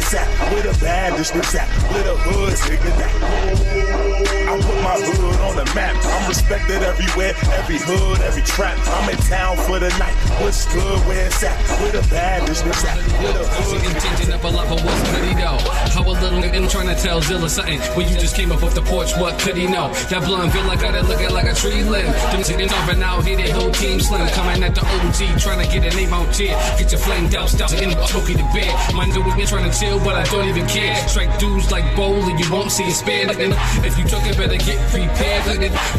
it's at, where the baddest is at, where the hood's nigga at. I put my hood on the map. I'm respected everywhere, every hood, every trap. I'm in town for the night. What's good, where it's at, where the baddest is at, where the hood. Intention up a lot, but what's good he know? How a little nigga trying to tell Zilla something when you just came up off the porch, what could he know? That blonde Villa got it looking like a tree limb. Them sitting off and out here, the whole team slim. Coming at the OG, trying to get a name out here. Get your flame doused out in the Smokey the Bear. Mind you, we been trying to chill, but I don't even care. Strike dudes like bowling, you won't see a spare. If you talking, better get prepared.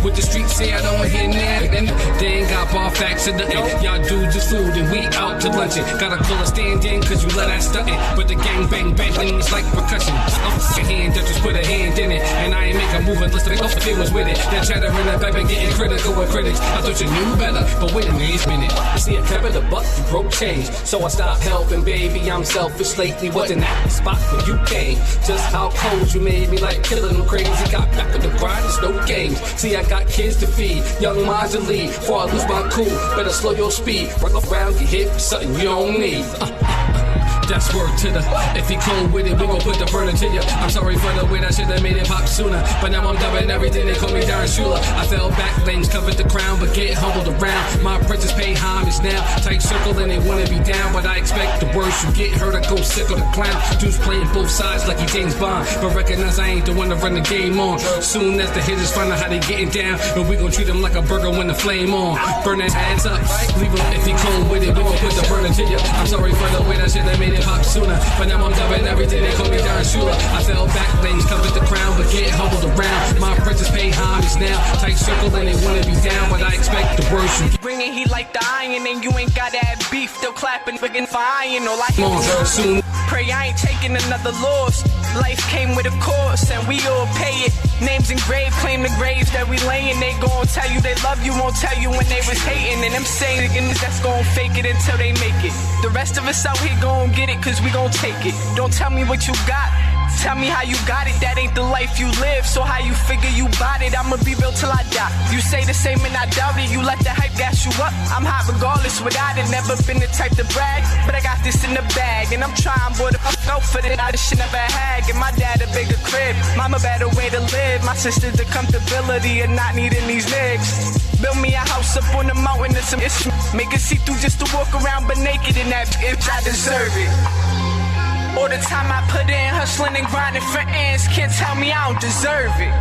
What the streets say, I don't hear now. They ain't got bar facts in the end. Y'all dudes is food and we out to luncheon. Gotta call a stand in, cause you let that stuntin'. But the gang bang bang, it's like percussion. I'm a hand that just put a hand in it. And I ain't make a move unless the was with it. That chatter in the back and getting critical with critics. I thought you knew better, but wait a minute. I see a pepper the buck, you broke change. So I stopped helping, baby. I'm selfish lately. Wasn't at the spot when you came. Just how cold you made me, like killing them crazy. Got back with the grind, it's no games. See, I got kids to feed, young minds to lead. Before I lose my cool, better slow your speed. Rock around your hip, something you don't need. That's word to the. If he cold with it, we gon' put the burner to you. I'm sorry for the way I should've made it pop sooner. But now I'm dubbing everything, they call me Darren Schuler. I fell back, lanes covered the crown, but get humbled around. My princess pay homage now. Tight circle and they wanna be down, but I expect the worst. You get hurt, I go sick of the clown. Dudes playing both sides like he James Bond, but recognize I ain't the one to run the game on. Soon as the hitters find out how they getting down, and we gon' treat them like a burger when the flame on. Burn his hands up, leave him if he cold with it, we gon' put the burner to you. I'm sorry for the way I should've made it pop sooner, but now I'm dubbing everything, they call me Darren Schuler. I fell back, lanes covered the crown, but get humbled around. My princess pay homage now. Tight circle and they wanna be down, but I expect the worst. Bringing heat like the iron, and you ain't gotta have beef. Still clapping, friggin' fine, or like soon. Pray I ain't taking another loss. Life came with a course, and we all pay it. Names engraved, claim the graves that we layin'. They gon' tell you they love you, won't tell you when they was hating. And them saying niggas that's gon' fake it until they make it. The rest of us out here gon' get it, cause we gon' take it. Don't tell me what you got, tell me how you got it. That ain't the life you live, so how you figure you bought it. I'ma be real till I die. You say the same and I doubt it. You let the hype gas you up. I'm hot regardless without it. Never been the type to brag, but I got this in the bag. And I'm trying, boy, to go for it. I just never had. Get my dad a bigger crib, mama better way to live. My sister's the comfortability of not needing these niggas. Build me a house up on the mountain and some issues. Make it see through just to walk around but naked in that bitch. I deserve it. All the time I put in, hustling and grinding for ends, can't tell me I don't deserve it.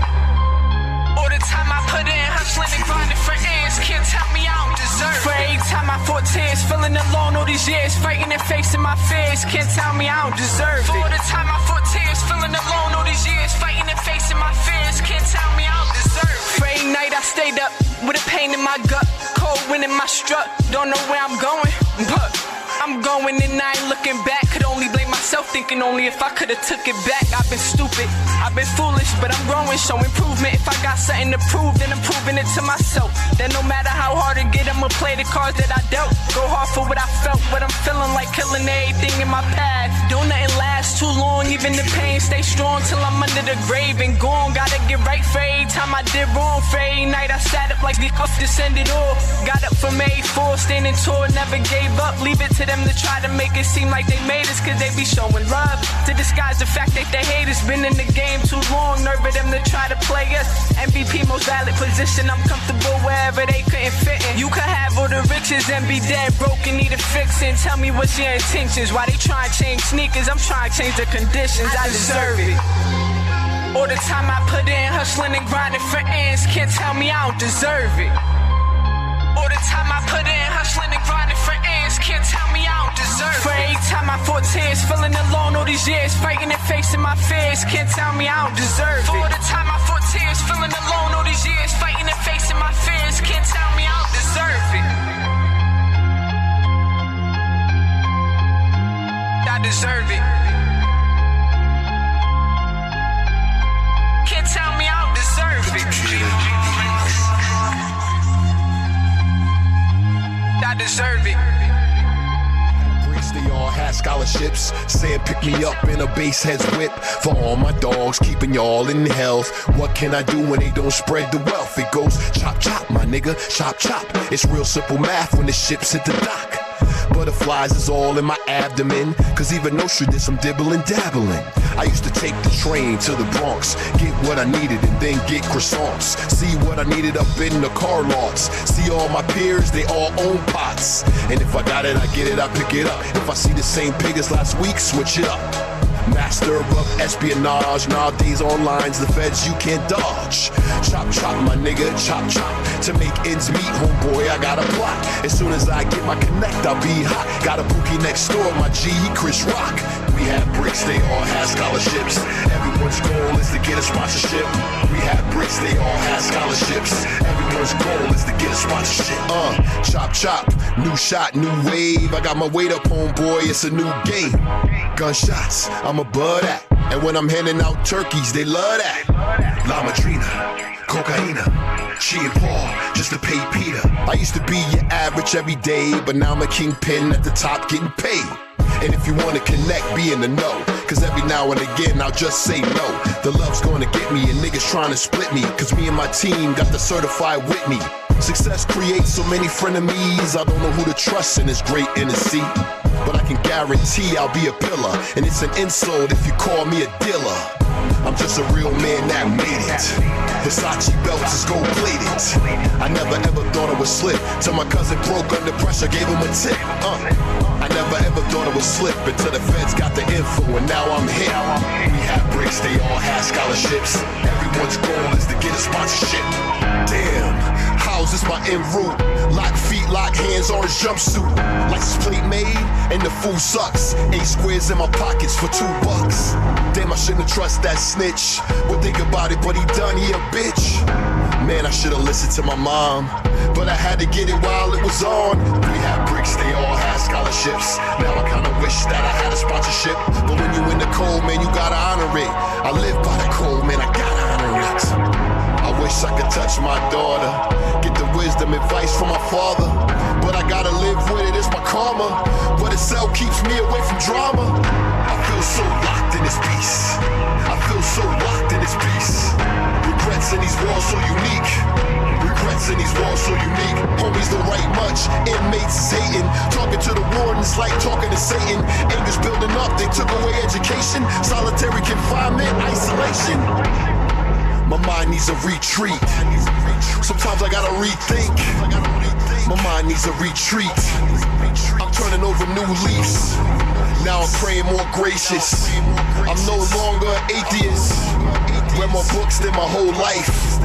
All the time I put in, hustling and grinding for ends, can't tell me I don't deserve it. For every time I fought tears, feeling alone all these years, fighting and facing my fears, can't tell me I don't deserve it. All the time I fought tears, feeling alone all these years, fighting and facing my fears, can't tell me I don't deserve it. For every night I stayed up with a pain in my gut, cold wind in my strut, don't know where I'm going, but I'm going and I ain't looking back. Could only blame myself, thinking only if I could've took it back. I've been stupid, I've been foolish, but I'm growing, show improvement. If I got something to prove, then I'm proving it to myself. Then no matter how hard it get, I'ma play the cards that I dealt. Go hard for what I felt, what I'm feeling like, killing everything in my path. Don't nothing last too long, even the pain stay strong till I'm under the grave and gone. Gotta get right for every time I did wrong. For every night I sat up like the cuff descended all. Got up from A4, standing tall, never gave up. Leave it to them to try to make it seem like they made us, cause they be showing love to disguise the fact that they hate us. Been in the game too long, nerve of them to try to play us. MVP most valid position, I'm comfortable wherever they couldn't fit in. You could have all the riches and be dead broke and need a fixin'. Tell me what's your intentions, why they try to change sneakers? I'm trying to change the conditions, I deserve it. All the time I put in, hustling and grinding for ends, can't tell me I don't deserve it. All the time I put in, hustling and grinding for ends, can't tell me I don't deserve it. For every time I fought tears, feeling alone all these years, fighting and facing my fears, can't tell me I don't deserve it. For all the time I fought tears, feeling alone all these years, fighting and facing my fears, can't tell me I don't deserve it. I deserve it. Can't tell me I don't deserve it. I deserve it. They all had scholarships, saying pick me up in a bass head's whip. For all my dogs, keeping y'all in health. What can I do when they don't spread the wealth? It goes chop chop, my nigga, chop chop. It's real simple math when the ships hit the dock. Butterflies is all in my abdomen, cause even no shit did some dibbling dabbling. I used to take the train to the Bronx, get what I needed and then get croissants. See what I needed up in the car lots. See all my peers, they all own pots. And if I got it, I get it, I pick it up. If I see the same pig as last week, switch it up. Master of espionage, nowadays online's the feds you can't dodge. Chop chop my nigga, chop chop. To make ends meet, homeboy, I got a plot. As soon as I get my connect, I'll be hot. Got a bookie next door, my G, he Chris Rock. We have bricks, they all have scholarships. Everyone's goal is to get a sponsorship. We have bricks, they all have scholarships. Everyone's goal is to get a sponsorship. Chop chop, new shot, new wave. I got my weight up, homeboy, it's a new game. Gunshots, I'm a bud at. And when I'm handing out turkeys, they love that. La Madrina, cocaina, she and Paul, just to pay Peter. I used to be your average every day, but now I'm a kingpin at the top getting paid. And if you wanna connect, be in the know. Cause every now and again, I'll just say no. The love's gonna get me and niggas trying to split me. Cause me and my team got the certified Whitney. Success creates so many frenemies. I don't know who to trust in this great Hennessy. But I can guarantee I'll be a pillar. And it's an insult if you call me a dealer. I'm just a real man that made it. Versace belts is gold plated. I never ever thought I would slip till my cousin broke under pressure, gave him a tip. I never ever thought I would slip until the feds got the info and now I'm here. We have bricks, they all have scholarships. Everyone's goal is to get a sponsorship. Damn, how's this my en route? Lock feet, lock hands, orange jumpsuit. License plate made and the food sucks. 8 squares in my pockets for $2. Damn, I shouldn't trust that snitch. Would think about it, but he done, he a bitch. Man, I should've listened to my mom, but I had to get it while it was on. We have bricks, they all have scholarships. Now I kinda wish that I had a sponsorship. But when you in the cold, man, you gotta honor it. I live by the cold, man, I gotta honor it. I wish I could touch my daughter, get the wisdom, advice from my father. But I gotta live with it, it's my karma. But itself keeps me away from drama. I feel so locked in this piece. I feel so locked in this piece. Regrets in these walls so unique. Regrets in these walls so unique. Homies don't write much, inmates is hating. Talking to the wardens like talking to Satan. Anger's building up, they took away education. Solitary confinement, isolation. My mind needs a retreat. Sometimes I gotta rethink. My mind needs a retreat. I'm turning over new leaves. Now I'm praying more gracious. I'm no longer an atheist. Read more books than my whole life.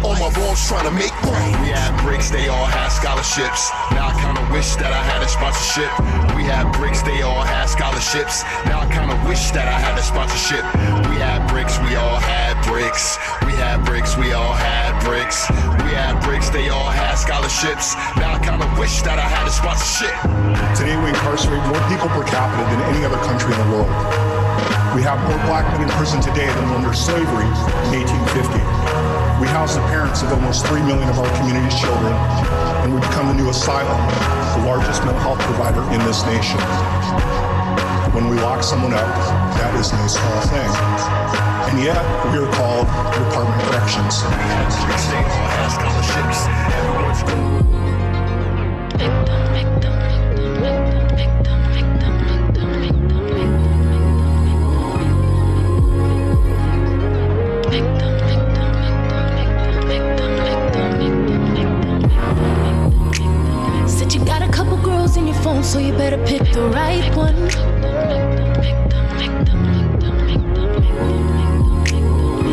All my wrongs trying to make right. We had bricks, they all had scholarships. Now I kinda wish that I had a sponsorship. We had bricks, they all had scholarships. Now I kinda wish that I had a sponsorship. We had bricks, we all had bricks. We had bricks, we all had bricks. We had bricks, they all had scholarships. Now I kinda wish that I had a sponsorship. Today we incarcerate more people per capita than any other country in the world. We have more black men in prison today than under slavery in 1850. We house the parents of almost 3 million of our community's children, and we become the new asylum, the largest mental health provider in this nation. When we lock someone up, that is no small thing. And yet, we are called the Department of Corrections. Said you got a couple girls in your phone, so you better pick the right one.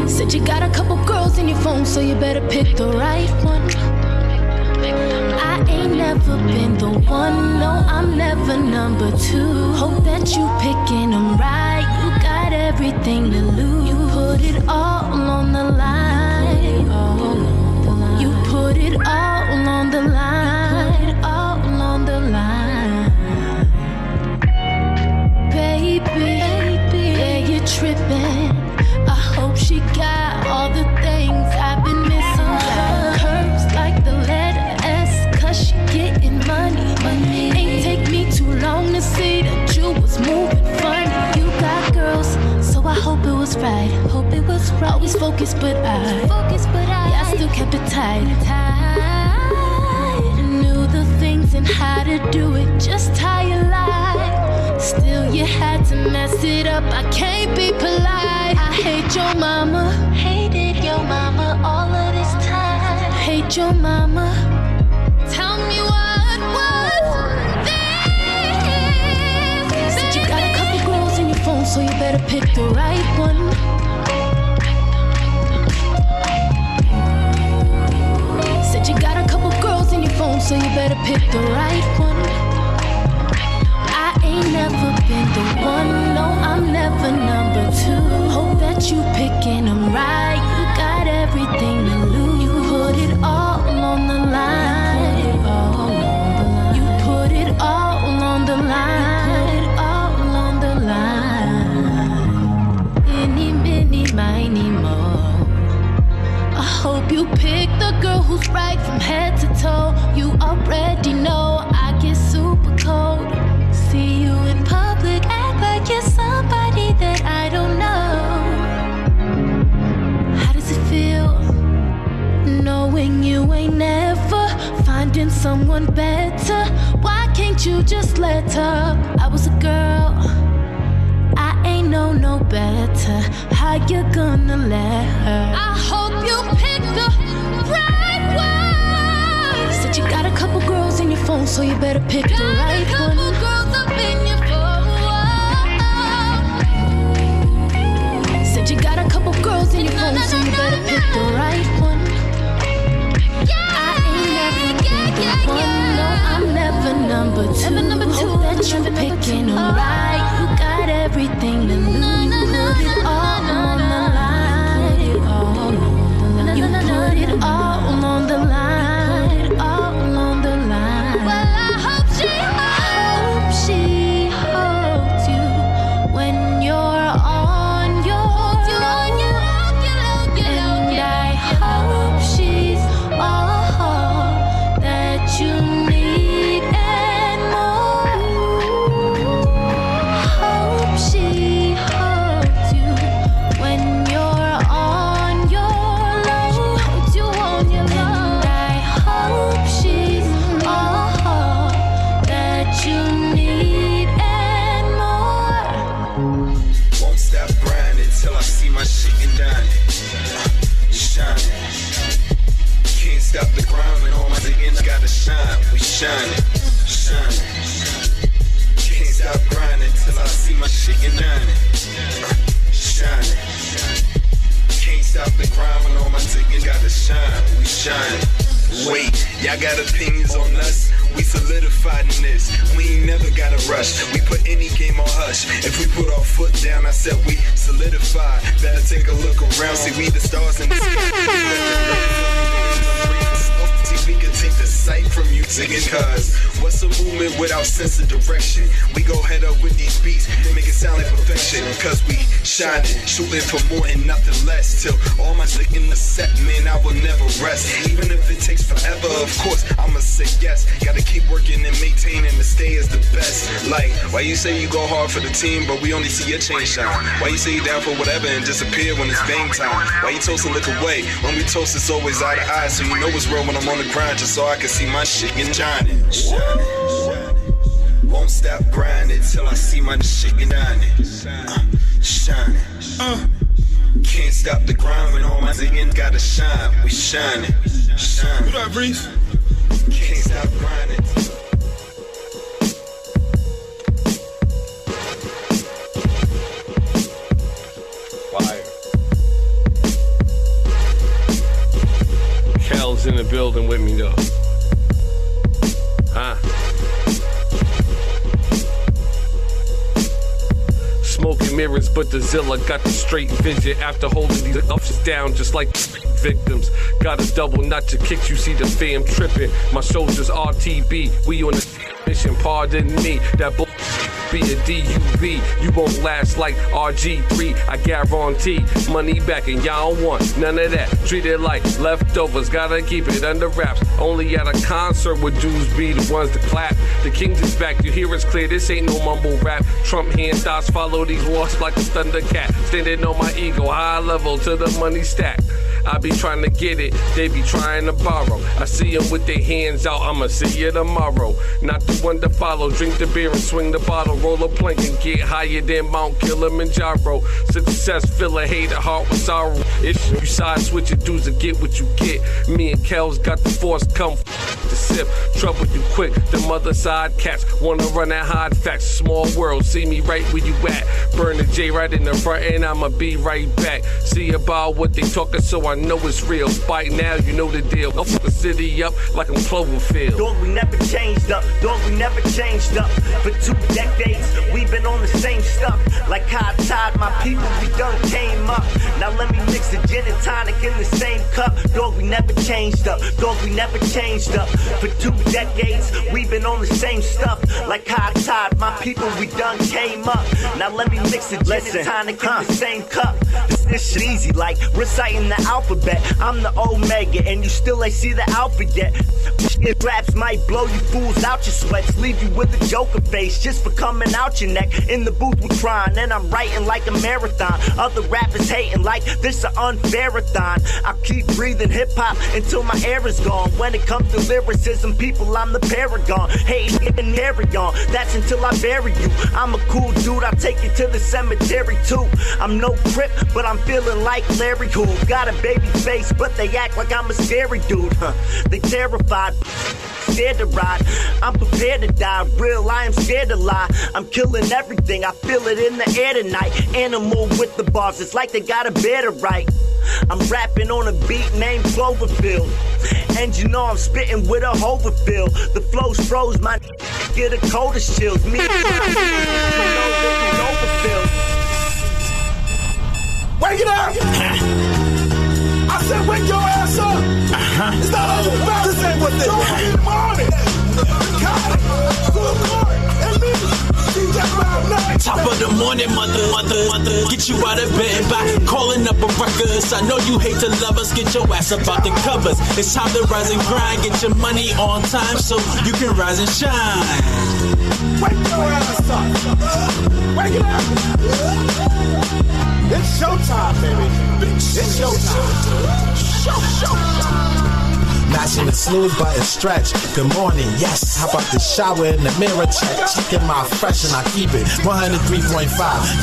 Said you got a couple girls in your phone, so you better pick the right one. I ain't never been the one, no, I'm never number 2. Hope that you picking them right, you got everything to lose. You put it all on the line. You put it all on the line, all on the line. Baby, yeah, you're tripping. I hope she got all the things I've been missing. Got curves like the letter S, cause she getting money. Ain't take me too long to see that you was moving funny. You got girls, so I hope it was right. Hope it was right. Always focused, but I still kept it tight. Knew the things and how to do it just how you like. Still you had to mess it up, I can't be polite. I hate your mama, hated your mama all of this time. Hate your mama, tell me what was this? Said you got a couple girls in your phone, so you better pick the right one. Said you got a couple girls in your phone, so you better pick the right one. I ain't never been the one, no, I'm never number two. Hope that you picking them right, you got everything to lose. You put it all on the line. You put it all on the line. You put it all on the line. Any, mini, miny, mo. I hope you pick the girl who's right from head to toe. You already know I get super cold. See you in public, act like you're somebody that I don't know. How does it feel knowing you ain't never finding someone better? Why can't you just let her? I was a girl, I ain't know no better. How you gonna let her? I hope you pick the right one. Said you got a couple girls in your phone, so you better pick the right one. Got a couple girls up in your phone. Said you got a couple girls in your phone, so you better pick the right one. I ain't never been the one, no, I'm never number two. Hope that you picking them right, you got everything to lose. Put it all on the line. You put it all on the line. All on the line. Well, I hope she holds you when you're on your own. And I hope she's all that you need and more. Hope she holds you when you're on your low. Holds you on your low. And I hope she's all that you need and more. Won't stop grinding till I see my shit and dining. Shining. Can't stop the grind when all my digging gotta shine. We shining. Shining. Can't stop grinding till I see my shit and dining. Shining. Can't stop the grind when all my digging gotta shine. We shining. Wait, y'all got opinions on us? We solidified in this. We ain't never gotta rush. We put any game on hush. If we put our foot down, I said we solidified. Better take a look around. See, we the stars in the sky. We can take the sight from you singing, cause what's a movement without sense of direction? We go head up with these beats, make it sound like perfection, cause we shining, shooting for more and nothing less. Till all my shit in the set, man, I will never rest. Even if it takes forever, of course, I'ma say yes. Gotta keep working and maintaining to stay as the best. Like, why you say you go hard for the team, but we only see your chain shine? Why you say you down for whatever and disappear when it's bang time? Why you toast and look away? When we toast, it's always eye to eye, so you know it's real when I'm on the grind, just so I can see my shit and shining. Shining. Won't stop grinding till I see my shit and dining. Shining. Can't stop the grind when all my digging gotta shine. We shining. Shining. What up, Reese? Can't stop grinding. Kel's in the building with me though. Huh? Smoking mirrors, but the Zilla got the straight vision after holding these ups down just like victims. Got a double notch to kicks, you see the fam tripping. My soldiers RTB, we on the mission, pardon me. That bull be a DUV, you won't last like RG3, I guarantee. Money back and y'all don't want none of that. Treat it like leftovers, gotta keep it under wraps. Only at a concert would dudes be the ones to clap. The Kings is back, you hear it's clear, this ain't no mumble rap. Trump hand thoughts follow these walks like a Thundercat. Standing on my ego, high level to the money stack. I be trying to get it, they be trying to borrow. I see them with their hands out, I'ma see you tomorrow. Not the one to follow, drink the beer and swing the bottle, roll a plank and get higher than Mount Kilimanjaro. Success fill a hater heart with sorrow. If you side switch your dudes to get what you get. Me and Kel's got the force, come to sip. Trouble you quick, the other side cats wanna run that hard facts. Small world, see me right where you at. Burn the J right in the front and I'ma be right back. See about what they talking so I know it's real. By now you know the deal. I'll fuck the city up like I'm Cloverfield. Dog, we never changed up. Dog, we never changed up. For 2 decades, we've been on the same stuff. Like high tide, my people, we done came up. Now let me mix the gin and tonic in the same cup. Dog, we never changed up. Dog, we never changed up. For 2 decades, we've been on the same stuff. Like high tide, my people, we done came up. Now let me mix the gin and tonic in the same cup. This shit easy, like reciting the alphabet. I'm the Omega, and you still ain't see the alpha yet. It raps might blow you fools out your sweats, leave you with a joker face just for coming out your neck. In the booth with crying, and I'm writing like a marathon. Other rappers hating like this an unfairathon. I keep breathing hip hop until my air is gone. When it comes to lyricism, people, I'm the paragon. Hate and carry on, that's until I bury you. I'm a cool dude, I'll take you to the cemetery too. I'm no Crip, but I'm feeling like Larry Who. Got a baby face, but they act like I'm a scary dude. They terrified, scared to ride. I'm prepared to die, real, I am scared to lie. I'm killing everything, I feel it in the air tonight. Animal with the bars, it's like they got a better right. I'm rapping on a beat named Cloverfield, and you know I'm spitting with a Hoverfield. The flow's froze, my get a colder chills. Me, Wake it up! I said wake your ass up! It's not over about this ain't what they do in the morning! Got it! Full court! And me! Top of the morning, mother, get you out of bed by calling up a ruckus. I know you hate to love us, get your ass up out the covers. It's time to rise and grind, get your money on time so you can rise and shine. Wake your ass up! Wake it up! It's showtime, baby. It's showtime. Show. Matching the smooth by a stretch. Good morning, yes. How about the shower in the mirror check? Checking my fresh and I keep it 103.5.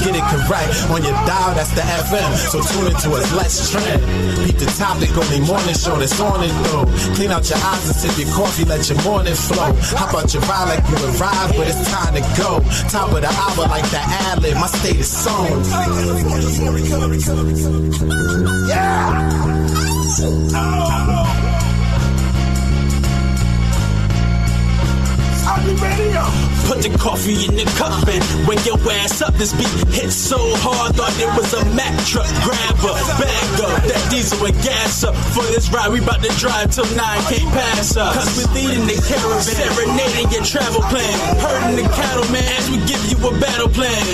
Get it correct on your dial, that's the FM. So tune into us, let's trend. Beat the topic on the morning show that's on it though. Clean out your eyes and sip your coffee, let your morning flow. How about your ride like you arrived, but it's time to go. Top of the hour like the ad-lib, my state is sewn. Yeah! Oh. I'll be ready up. Put the coffee in the cup and wake your ass up. This beat hit so hard, thought it was a Mack truck. Grab a bag up, that diesel and gas up. For this ride, we bout to drive till 9 can't pass us. Cause we're leading the caravan, serenading your travel plan. Herding the cattle, man, as we give you a battle plan.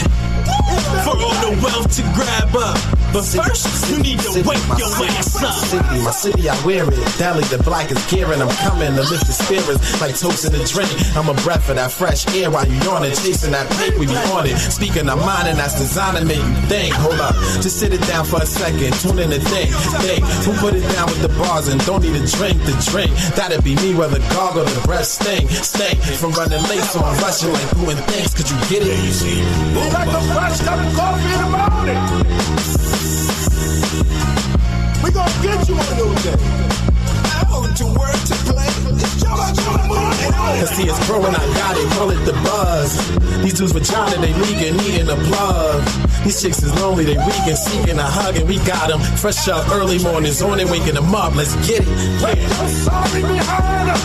For all the wealth to grab up. But first, you need to wake your ass up. My city, I wear it. Dally, the black is gearing. I'm coming to lift the spirits like toast in a drink. I'm a breath for that fresh air while you yawning. Chasing that paint, we be on it. Speaking of mine, and that's designed to make you think. Hold up, just sit it down for a second. Tune in and think. Who put it down with the bars and don't need a drink to drink? That'd be me, whether gargle or the breath stink. Stink from running late, so I'm rushing like doing things. Could you get it? Move like a fresh cup of coffee in the morning. We gon' get you a new day. I want your word to play. It's your morning. Cause see it's growing, I got it, call it the buzz. These dudes vagina, they leaking, needing a plug. These chicks is lonely, they weak and seeking a hug, and we got them fresh up early mornings on it, waking them up, let's get it. Wait, I'm sorry behind them.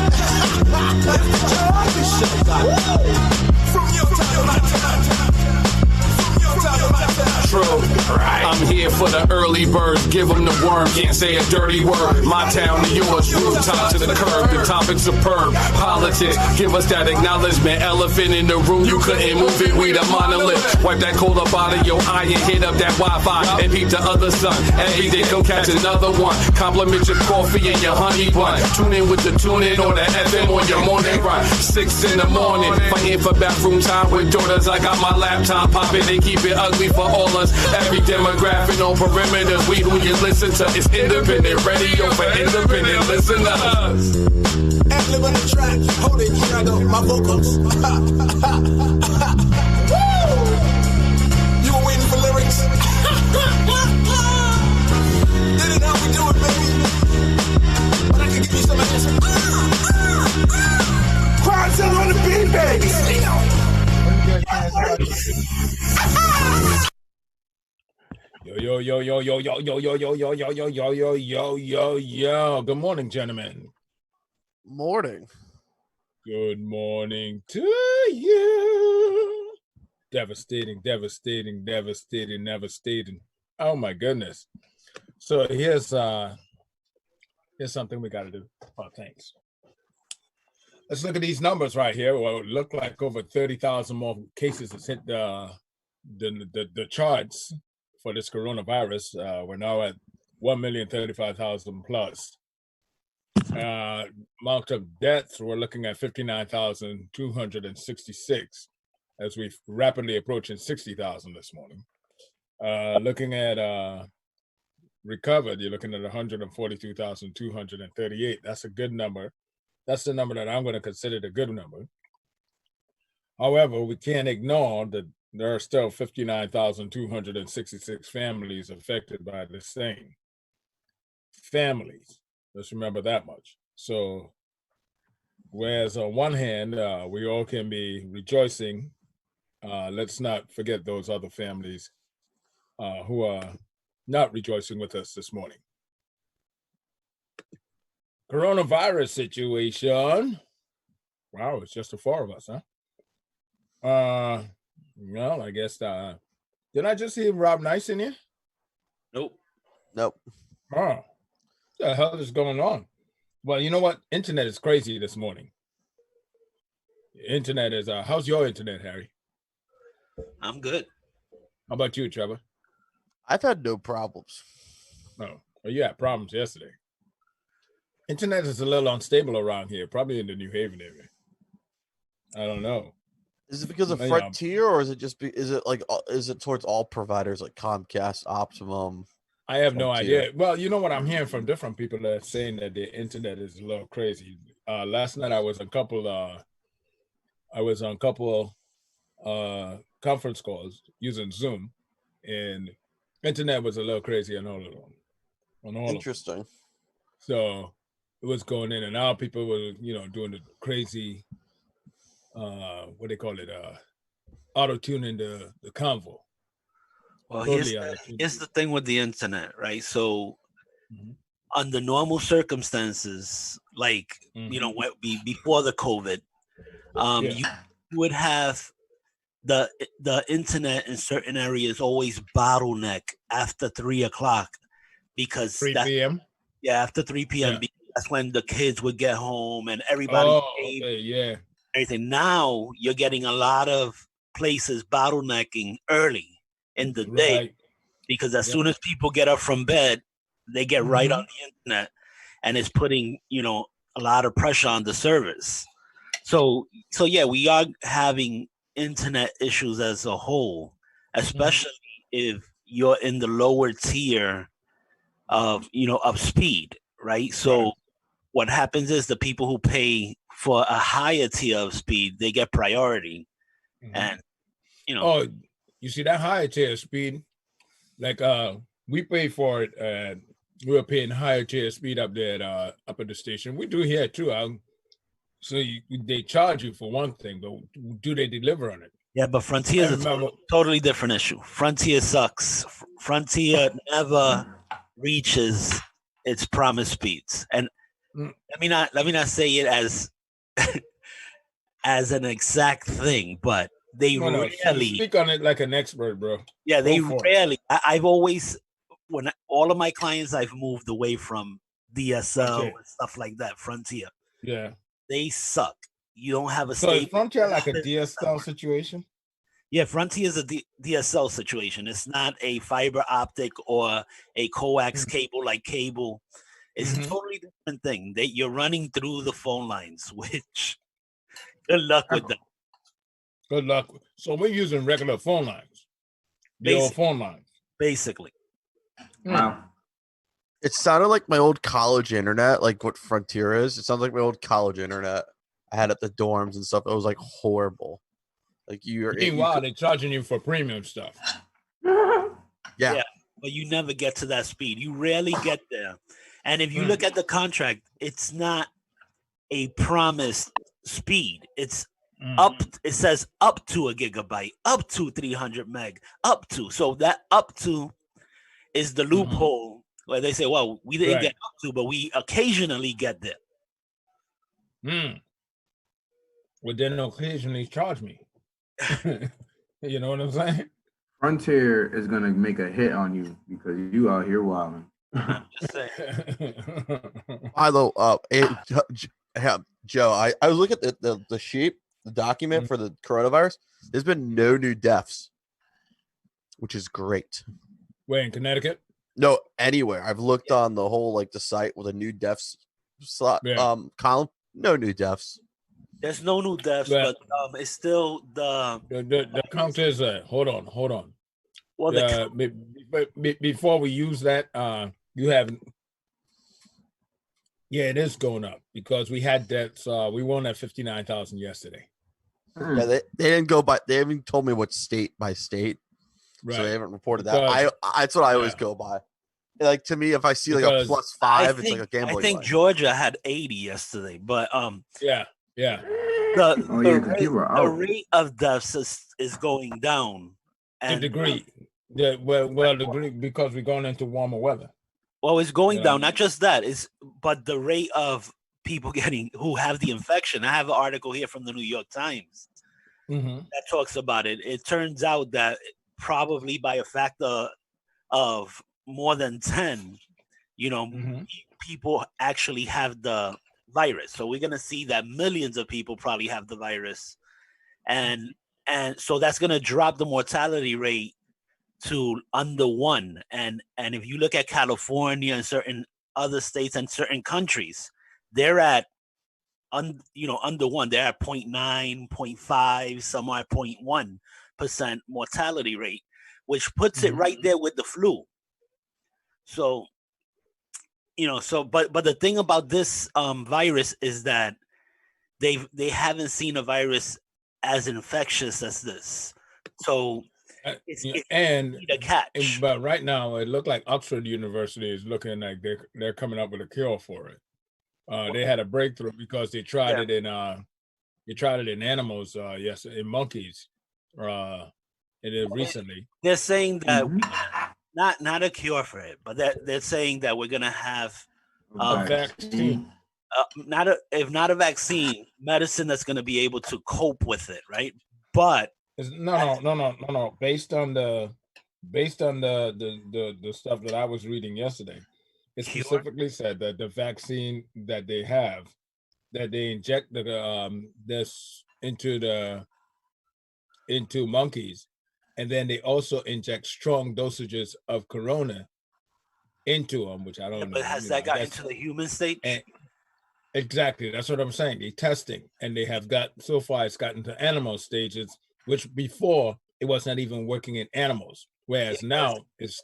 From your time. True. I'm here for the early birds. Give them the worm. Can't say a dirty word. My town to yours. Rooftop to the curb. The topic's superb. Politics. Give us that acknowledgement. Elephant in the room. You couldn't move it. We the monolith. Wipe that cold up out of your eye and hit up that Wi-Fi and peep the other sun. Every day come catch another one. Compliment your coffee and your honey bun. Tune in with the tune in or the FM on your morning run. 6 in the morning. Fighting for bathroom time with daughters. I got my laptop popping. They keep it ugly for all us. Every demographic. rapping on perimeters. We who you listen to is independent radio for independent listeners. Ad-lib on the track, hold it, here I go, my vocals. Woo! You were waiting for lyrics? Did it how we do it, baby. But I can give you some answer. Quantum on the beat, baby. Yo. Good morning, gentlemen. Morning. Good morning to you. Devastating. Oh my goodness. So here's something we got to do. Oh, thanks. Let's look at these numbers right here. Well, it looked like over 30,000 more cases has hit the charts for this coronavirus. We're now at 1,035,000 plus. Amount of deaths, we're looking at 59,266 as we're rapidly approaching 60,000 this morning. Looking at recovered, you're looking at 142,238. That's a good number. That's the number that I'm going to consider the good number. However, we can't ignore that there are still 59,266 families affected by this thing. Families. Let's remember that much. So, whereas on one hand, we all can be rejoicing, let's not forget those other families who are not rejoicing with us this morning. Coronavirus situation. Wow, it's just the four of us, huh? Well, I guess, did I just see Rob Nice in here? Nope. Oh, what the hell is going on? Well, you know what? Internet is crazy this morning. Internet is, how's your internet, Harry? I'm good. How about you, Trevor? I've had no problems. No. Well, you had problems yesterday. Internet is a little unstable around here, probably in the New Haven area. I don't know. Is it because of Frontier, or is it towards all providers like Comcast, Optimum? I have no idea. Well, you know what I'm hearing from different people that are saying that the internet is a little crazy. Last night I was on a couple conference calls using Zoom, and internet was a little crazy on all of them. Interesting. So it was going in and out. People were, doing the crazy, what they call it, auto-tuning the convo. Well, here's the thing with the internet, right? So under normal circumstances, like, before the COVID, you would have the internet in certain areas always bottleneck after 3 o'clock because 3 p.m. Yeah, after 3 p.m. Yeah. That's when the kids would get home and everybody everything. Now you're getting a lot of places bottlenecking early in the day because as soon as people get up from bed, they get right on the internet, and it's putting a lot of pressure on the service. So yeah, we are having internet issues as a whole, especially if you're in the lower tier of speed, right? So what happens is the people who pay for a higher tier of speed, they get priority, and Oh, you see that higher tier of speed? Like we pay for it, and we're paying higher tier of speed up there at the station. We do here too. So they charge you for one thing, but do they deliver on it? Yeah, but Frontier is a totally different issue. Frontier sucks. Frontier never reaches its promised speeds, and let me not say it as as an exact thing, but they rarely speak on it like an expert, bro. Yeah, they rarely. I've always, all of my clients, I've moved away from DSL and stuff like that. Frontier, they suck. You don't have a so is Frontier like a DSL situation? Yeah, Frontier is a DSL situation. It's not a fiber optic or a coax cable like cable. It's a totally different thing. You're running through the phone lines, which good luck with that. Good luck. So we're using regular phone lines. The old phone lines. Basically. Wow. It sounded like my old college internet, like what Frontier is. It sounds like my old college internet I had at the dorms and stuff. It was like horrible. Like meanwhile, they're charging you for premium stuff. Yeah. But you never get to that speed. You rarely get there. And if you look at the contract, it's not a promised speed. It's up. It says up to a gigabyte, up to 300 meg, up to. So that up to is the loophole where they say, well, we didn't get up to, but we occasionally get there. Well, then occasionally charge me. You know what I'm saying? Frontier is gonna make a hit on you because you out here wilding. Just saying. Joe, I was looking at the sheet, the document for the coronavirus. There's been no new deaths, which is great. Where, in Connecticut? No, anywhere. I've looked on the whole the site with a new deaths column. No new deaths. There's no new deaths, but it's still the count is hold on. Well, before we use that, you have it is going up because we had deaths. We won at 59,000 yesterday. Yeah, they didn't go by. They haven't told me what state by state, so they haven't reported that. That's what I always go by. Like, to me, if I see like a +5, it's like a gambling. I think Georgia had 80 yesterday, but yeah. The rate of deaths is going down. And degree. Degree because we're going into warmer weather. Well, it's going down. Not just that, but the rate of people who have the infection. I have an article here from the New York Times that talks about it. It turns out that probably by a factor of more than 10, people actually have the virus. So we're going to see that millions of people probably have the virus. And so that's going to drop the mortality rate to under 1. And if you look at California and certain other states and certain countries, they're at under 1. They're at 0.9, 0.5, somewhere at 0.1% mortality rate, which puts it right there with the flu. So, but the thing about this virus is that they haven't seen a virus as infectious as this. So it's a catch. But right now, it looked like Oxford University is looking like they're coming up with a cure for it. They had a breakthrough because they tried it in animals, in monkeys, recently. They're saying that not a cure for it, but they're saying that we're gonna have a vaccine. If not a vaccine, medicine that's gonna be able to cope with it, right? But no. Based on the stuff that I was reading yesterday, it specifically said that the vaccine that they have, that they inject this into monkeys, and then they also inject strong dosages of corona into them, which I don't know. But has that got into the human state? Exactly, that's what I'm saying. They're testing, and they have so far it's gotten to animal stages, which before it was not even working in animals, whereas now it's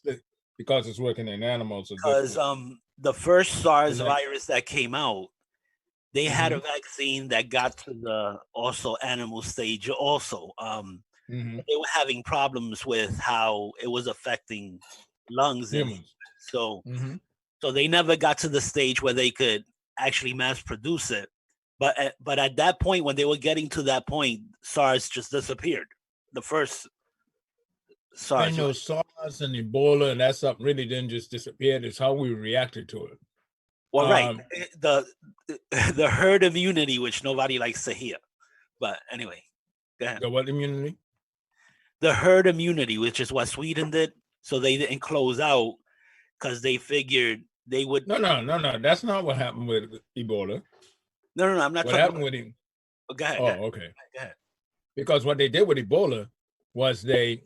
because it's working in animals. Because the first SARS virus that came out, they had a vaccine that got to the also animal stage also. They were having problems with how it was affecting lungs. So they never got to the stage where they could actually mass produce it. But at that point, when they were getting to that point, SARS just disappeared. The first SARS. I know SARS and Ebola and that stuff really didn't just disappear. It's how we reacted to it. Well, right. The herd immunity, which nobody likes to hear. But anyway, go ahead. The what immunity? The herd immunity, which is what Sweden did. So they didn't close out because they figured they would. No. That's not what happened with Ebola. No. I'm not what talking happened about... with him. Oh, go ahead. Okay. Go ahead. Because what they did with Ebola was they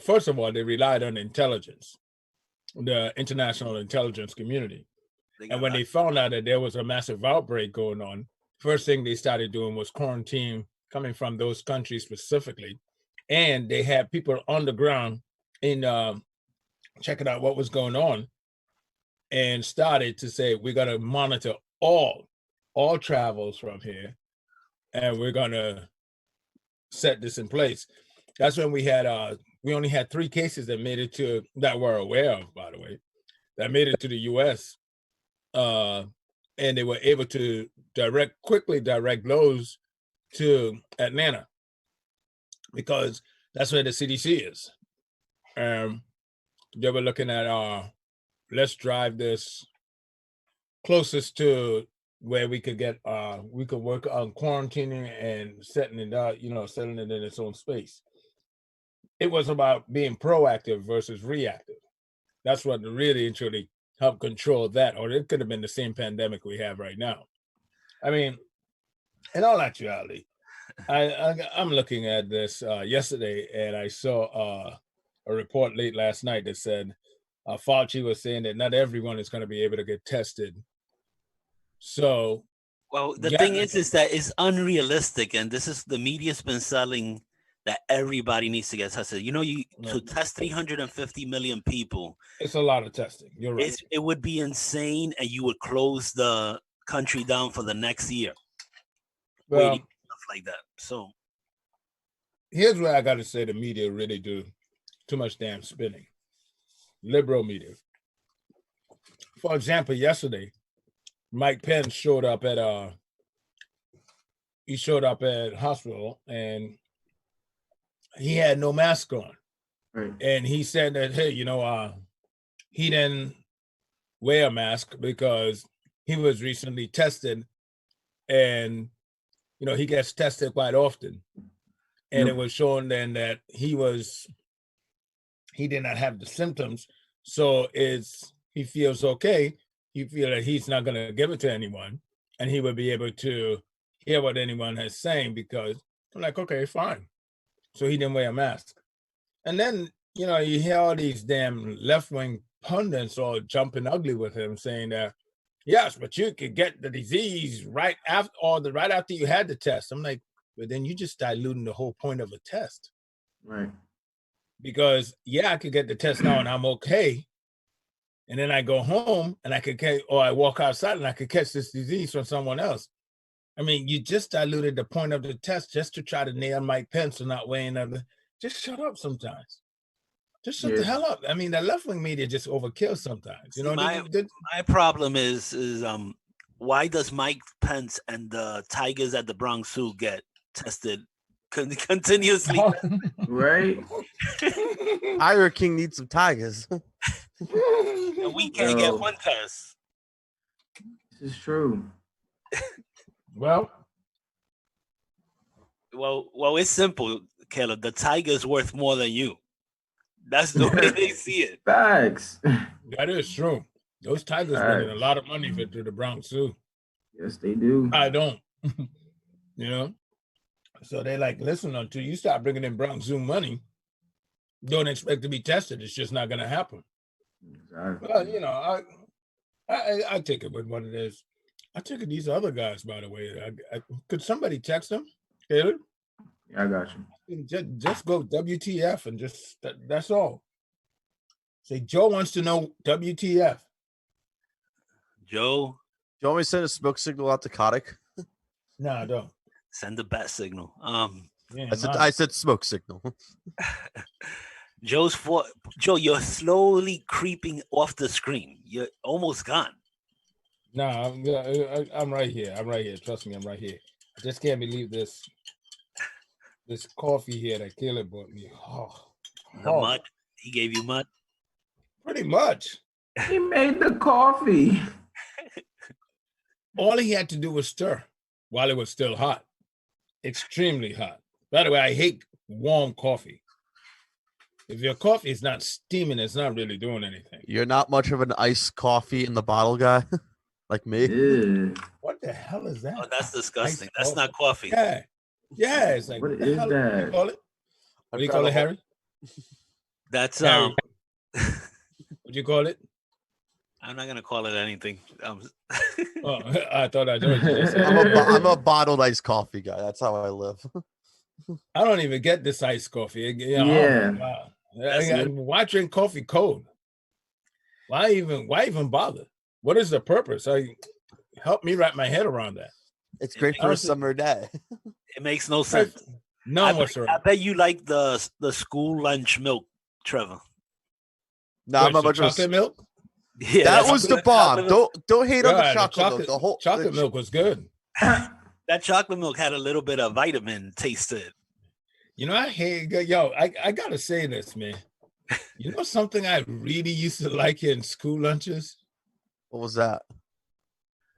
first of all, they relied on intelligence, the international intelligence community. And when they found out that there was a massive outbreak going on, first thing they started doing was quarantine coming from those countries specifically. And they had people on the ground in checking out what was going on, and started to say we're going to monitor all travels from here, and we're going to set this in place. That's when we only had 3 cases that made it that we're aware of, by the way, that made it to the U.S. And they were able to quickly direct those to Atlanta, because that's where the CDC is. They were looking at let's drive this closest to where we could work on quarantining and setting it out, setting it in its own space. It was about being proactive versus reactive. That's what really and truly helped control that, or it could have been the same pandemic we have right now. I mean, in all actuality, I'm looking at this yesterday, and I saw a report late last night that said Fauci was saying that not everyone is going to be able to get tested. So, well, the thing is that it's unrealistic, and this is the media's been selling that everybody needs to get tested. To test 350 million people, it's a lot of testing. You're right. It would be insane, and you would close the country down for the next year. Well, stuff like that. So, here's where I got to say the media really do too much damn spinning. Liberal media. For example, yesterday, Mike Pence showed up at hospital, and he had no mask on. Right. And he said that, hey, he didn't wear a mask because he was recently tested, and he gets tested quite often. And It was shown then that he did not have the symptoms. So he feels okay. He feels that he's not going to give it to anyone, and he would be able to hear what anyone is saying, because I'm like, okay, fine. So he didn't wear a mask. And then, you hear all these damn left-wing pundits all jumping ugly with him, saying that, yes, but you could get the disease right after you had the test. I'm like, but then you just diluting the whole point of a test. Right. Because, I could get the test now and I'm okay. And then I go home and I walk outside and I could catch this disease from someone else. I mean, you just diluted the point of the test just to try to nail Mike Pence for not weighing up. Just shut up sometimes. Just shut the hell up. I mean, the left-wing media just overkill sometimes. My problem is why does Mike Pence and the Tigers at the Bronx Zoo get tested continuously? Right. Ira King needs some Tigers. And we can't get one test. This is true. Well, it's simple, Caleb. The Tiger's worth more than you. That's the way they see it. Facts. That is true. Those Tigers bring in a lot of money to the Bronx Zoo. Yes, they do. I don't. So they like, listen, until you start bringing in Bronx Zoo money, don't expect to be tested. It's just not going to happen. Exactly. Well, I take it with what it is. I took it these other guys, by the way. Could somebody text them, Caleb? Yeah, I got you. Just go WTF and that's all. Say, Joe wants to know WTF. Joe? Do you want me to send a smoke signal out to Kotick? No, I don't. Send the bat signal. I said smoke signal. Joe, you're slowly creeping off the screen. You're almost gone. No, I'm right here. Trust me, I'm right here. I just can't believe this coffee here that Caleb bought me. Mud? He gave you mud? Pretty much. He made the coffee. All he had to do was stir while it was still hot. Extremely hot. By the way, I hate warm coffee. If your coffee is not steaming, it's not really doing anything. You're not much of an iced coffee in the bottle guy, like me. Yeah. What the hell is that? Oh, that's disgusting. That's not coffee. Yeah, it's like, what is that? What do you call it? What do you call it, Harry? That's Harry. What do you call it? I'm not gonna call it anything. I thought I did. I'm a bottled iced coffee guy. That's how I live. I don't even get this iced coffee. Yeah. Why drink coffee cold? Why even bother? What is the purpose? Help me wrap my head around that. It's great for a summer day. It makes no sense. None whatsoever. I bet you like the school lunch milk, Trevor. No, I'm not much of chocolate milk. Yeah, that was the bomb. Don't hate on the chocolate milk. The whole chocolate milk was good. That chocolate milk had a little bit of vitamin taste to it. You know, I gotta say this, man. You know something I really used to like in school lunches? What was that?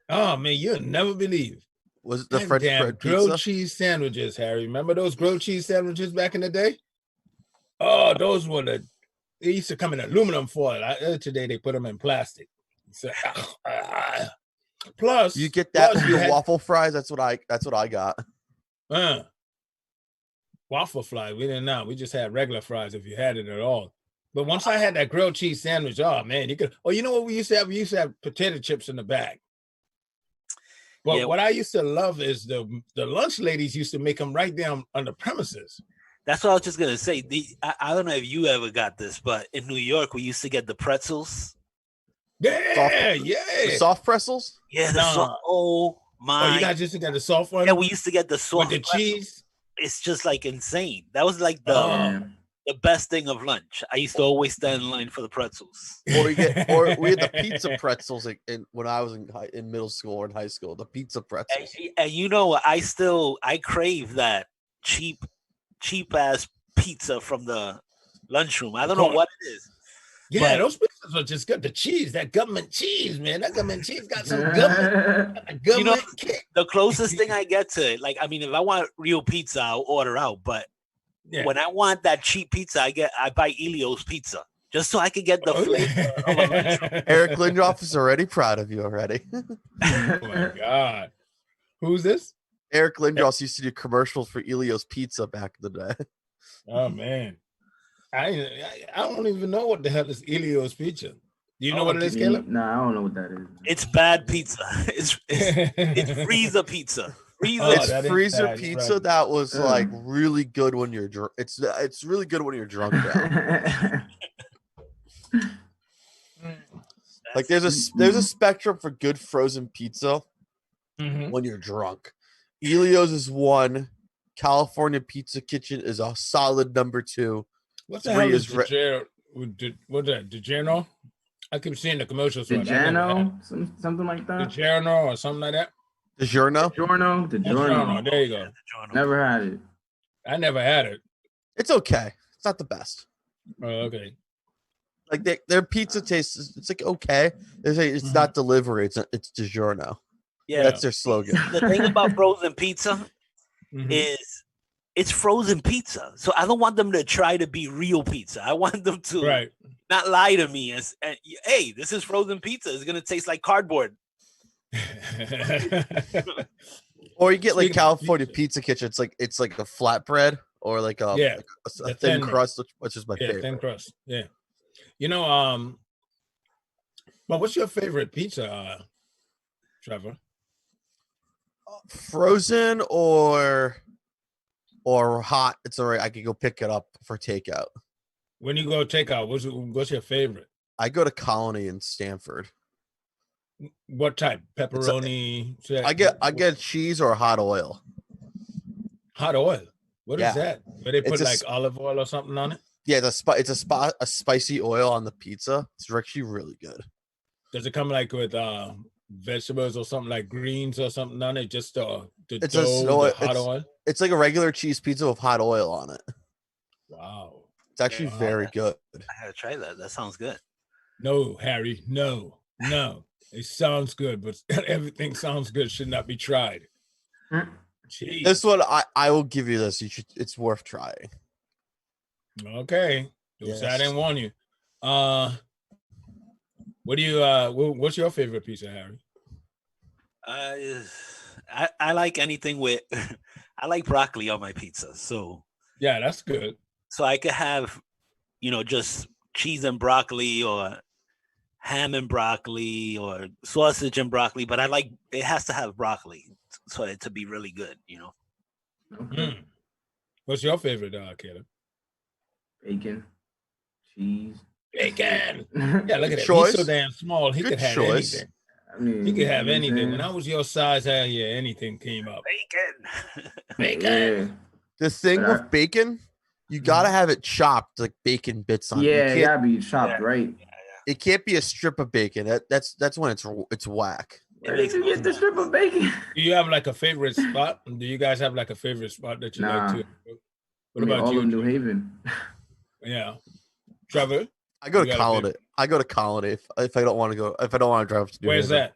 Oh man, you'll never believe. Was it the French bread pizza? Grilled cheese sandwiches, Harry? Remember those grilled cheese sandwiches back in the day? Oh, those were they used to come in aluminum foil. Today they put them in plastic. So, plus, you get that with the waffle fries. That's what I got. Waffle fries. We didn't know. We just had regular fries if you had it at all. But once I had that grilled cheese sandwich, oh man, you could. Oh, you know what we used to have? We used to have potato chips in the bag. But what I used to love is the lunch ladies used to make them right down on the premises. That's what I was just gonna say. I don't know if you ever got this, but in New York we used to get the pretzels. Yeah, the soft pretzels. Yeah, oh my! Oh, you guys used to get the soft one. Yeah, we used to get the soft with the cheese. It's just like insane. That was like the best thing of lunch. I used to always stand in line for the pretzels. Or we had the pizza pretzels when I was in middle school or in high school. The pizza pretzels. And you know, I crave that cheap ass pizza from the lunchroom. I don't know what it is. Yeah, those pizzas are just good. The cheese, that government cheese, man. That government cheese got some government kick. The closest thing I get to it, like, I mean, if I want real pizza, I'll order out. But when I want that cheap pizza, I buy Elio's Pizza just so I can get the flavor of a lunchroom. Eric Lindroff is already proud of you already. Oh my God. Who's this? Eric Lindros used to do commercials for Elio's Pizza back in the day. Oh man, I don't even know what the hell is Elio's Pizza. Do you know what it is, Caleb? No, I don't know what that is. It's bad pizza. It's freezer pizza. It's freezer pizza right. That was like really good when you're drunk. It's really good when you're drunk now. Like there's a spectrum for good frozen pizza when you're drunk. Elio's is one. California Pizza Kitchen is a solid number 2. What the hell is DiGiorno? I keep seeing the commercials. DiGiorno, something like that. DiGiorno or something like that. DiGiorno. There you go. Never had it. I never had it. It's okay. It's not the best. Oh, okay. Like their pizza tastes. It's like okay. They say it's not delivery. It's DiGiorno. Yeah, that's their slogan. The thing about frozen pizza is it's frozen pizza. So I don't want them to try to be real pizza. I want them to not lie to me and hey, this is frozen pizza. It's gonna taste like cardboard. Or you get like California Pizza Kitchen. It's like a flatbread or like a thin crust, which is my favorite. Thin crust. Yeah. You know, but what's your favorite pizza, Trevor? Frozen or hot, it's all right. I can go pick it up for takeout. When you go takeout, what's your favorite? I go to Colony in Stanford. What type? Pepperoni? I get cheese or hot oil. Hot oil? What is that? Where they put like olive oil or something on it? Yeah, it's a spicy oil on the pizza. It's actually really good. Does it come like with vegetables or something like greens or something on it? Just hot oil? It's like a regular cheese pizza with hot oil on it. Wow. It's actually very good. I gotta try that. That sounds good. No, Harry. No. It sounds good, but everything sounds good should not be tried. Jeez. This one, I will give you this. It's worth trying. Okay. Yes. I didn't warn you. What do you what's your favorite pizza, Harry? I like anything with I like broccoli on my pizza. So yeah, that's good. So I could have, just cheese and broccoli or ham and broccoli or sausage and broccoli, but it has to have broccoli so it to be really good, Okay. What's your favorite, Caleb? Bacon, cheese. Bacon. Yeah, look at that. Choice. He's so damn small. He Good could have choice. anything. I mean, He could have you know what I'm anything. saying? When I was your size, hell yeah, anything came up. Bacon. Yeah. The thing But with bacon, you gotta have it chopped like bacon bits on. it. You Yeah, it can't- gotta be chopped right. It can't be a strip of bacon. That's when it's whack. Where did you get the strip of bacon? Do you have like a favorite spot? Do you guys have like a favorite spot that you Nah. like to? What I mean, about all you? of New Haven. Yeah, Trevor. I go You to got a Colony. I go to Colony if I don't want to go. If I don't want to drive up to New Where's Haven.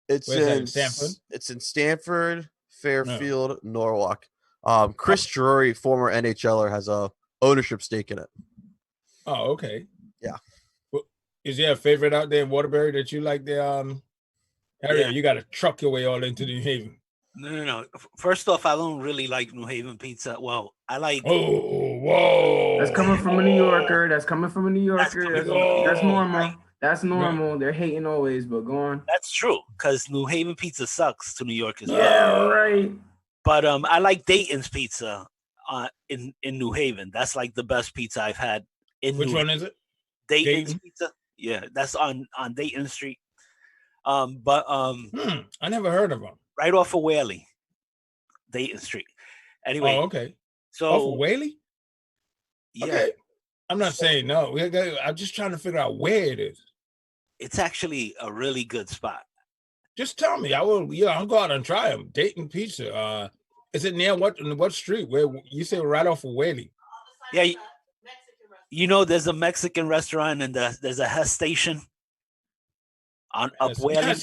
that? It's Where's that, in in Stanford? It's in Stanford, Fairfield, Norwalk. Chris Drury, former NHLer, has a ownership stake in it. Oh, okay. Yeah. Is there a favorite out there in Waterbury that you like? The area you got to truck your way all into New Haven. No. First off, I don't really like New Haven pizza. Well, I like. Oh, whoa! That's coming from a New Yorker. That's normal. Right. That's normal. They're hating always, but go on. That's true because New Haven pizza sucks to New Yorkers. Yeah, right. But I like Dayton's pizza in New Haven. That's like the best pizza I've had. Which one is it? Dayton's pizza. Yeah, that's on Dayton Street. I never heard of them. Right off of Whaley, Dayton Street. Anyway. Oh, okay. So off of Whaley? Yeah. Okay. I'm not saying no. I'm just trying to figure out where it is. It's actually a really good spot. Just tell me. I will. Yeah, I'll go out and try them. Dayton Pizza. Is it near what street? Where you say right off of Whaley? Yeah. You know, there's a Mexican restaurant and there's a Hess station on up Whaley.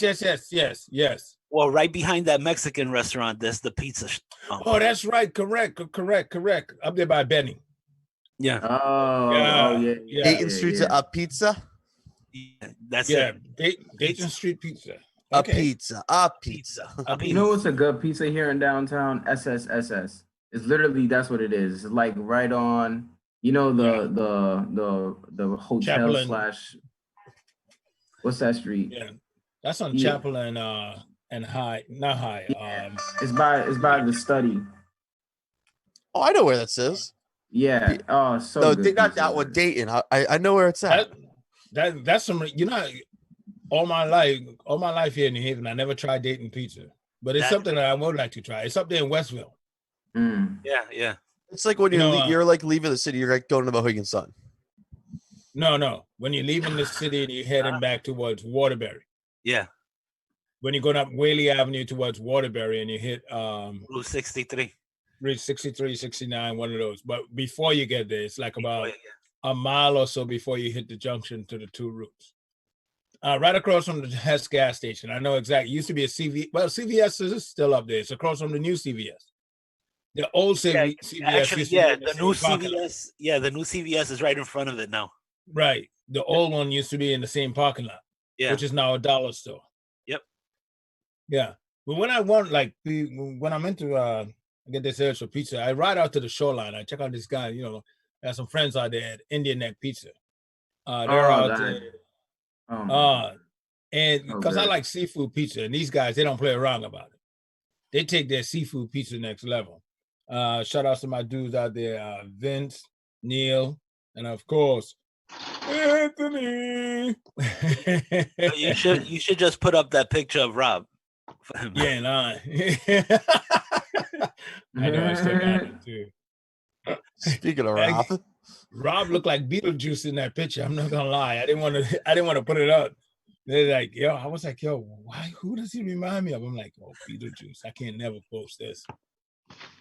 Yes. Well, right behind that Mexican restaurant, there's the pizza. Oh, that's right. Correct. Up there by Benny. Yeah. Oh, yeah. Dayton Street's a pizza. Yeah, that's it. it. Dayton Street Pizza. A pizza. You know what's a good pizza here in downtown? SSSS. It's literally that's what it is. It's like right on. You know the hotel Chapel what's that street? Yeah, that's on Chapel and High, not High. It's by the Study. Oh, I know where that is. Yeah. Oh, so no, good they got pizza. that one. Dayton. I know where it's at. That's some. All my life here in New Haven, I never tried Dayton pizza, but it's something that I would like to try. It's up there in Westville. Yeah. It's like when you're like leaving the city, you're like going to Mohegan Sun. No. When you're leaving the city and you're heading back towards Waterbury. Yeah. When you're going up Whaley Avenue towards Waterbury and you hit Route 63. Route 63, 69, one of those. But before you get there, it's like about a mile or so before you hit the junction to the two routes. Right across from the Hess gas station. I know exactly. It used to be a CVS. Well, CVS is still up there. It's across from the new CVS. The old CVS. Actually, the new CVS. Yeah, the new CVS is right in front of it now. Right. The old one used to be in the same parking lot. Yeah. Which is now a dollar store. Yep. Yeah. But when when I'm into get this urge for pizza, I ride out to the shoreline. I check out this guy. I have some friends out there at Indian Neck Pizza. They're out there. And because I like seafood pizza, and these guys, they don't play around about it. They take their seafood pizza next level. Shout out to my dudes out there, Vince, Neil, and of course, Anthony. You should just put up that picture of Rob. Yeah, and I know I still got it too. Speaking of Rob, Rob looked like Beetlejuice in that picture. I'm not gonna lie. I didn't want to put it up. They're like, I was like, why? Who does he remind me of? I'm like, Beetlejuice. I can't never post this.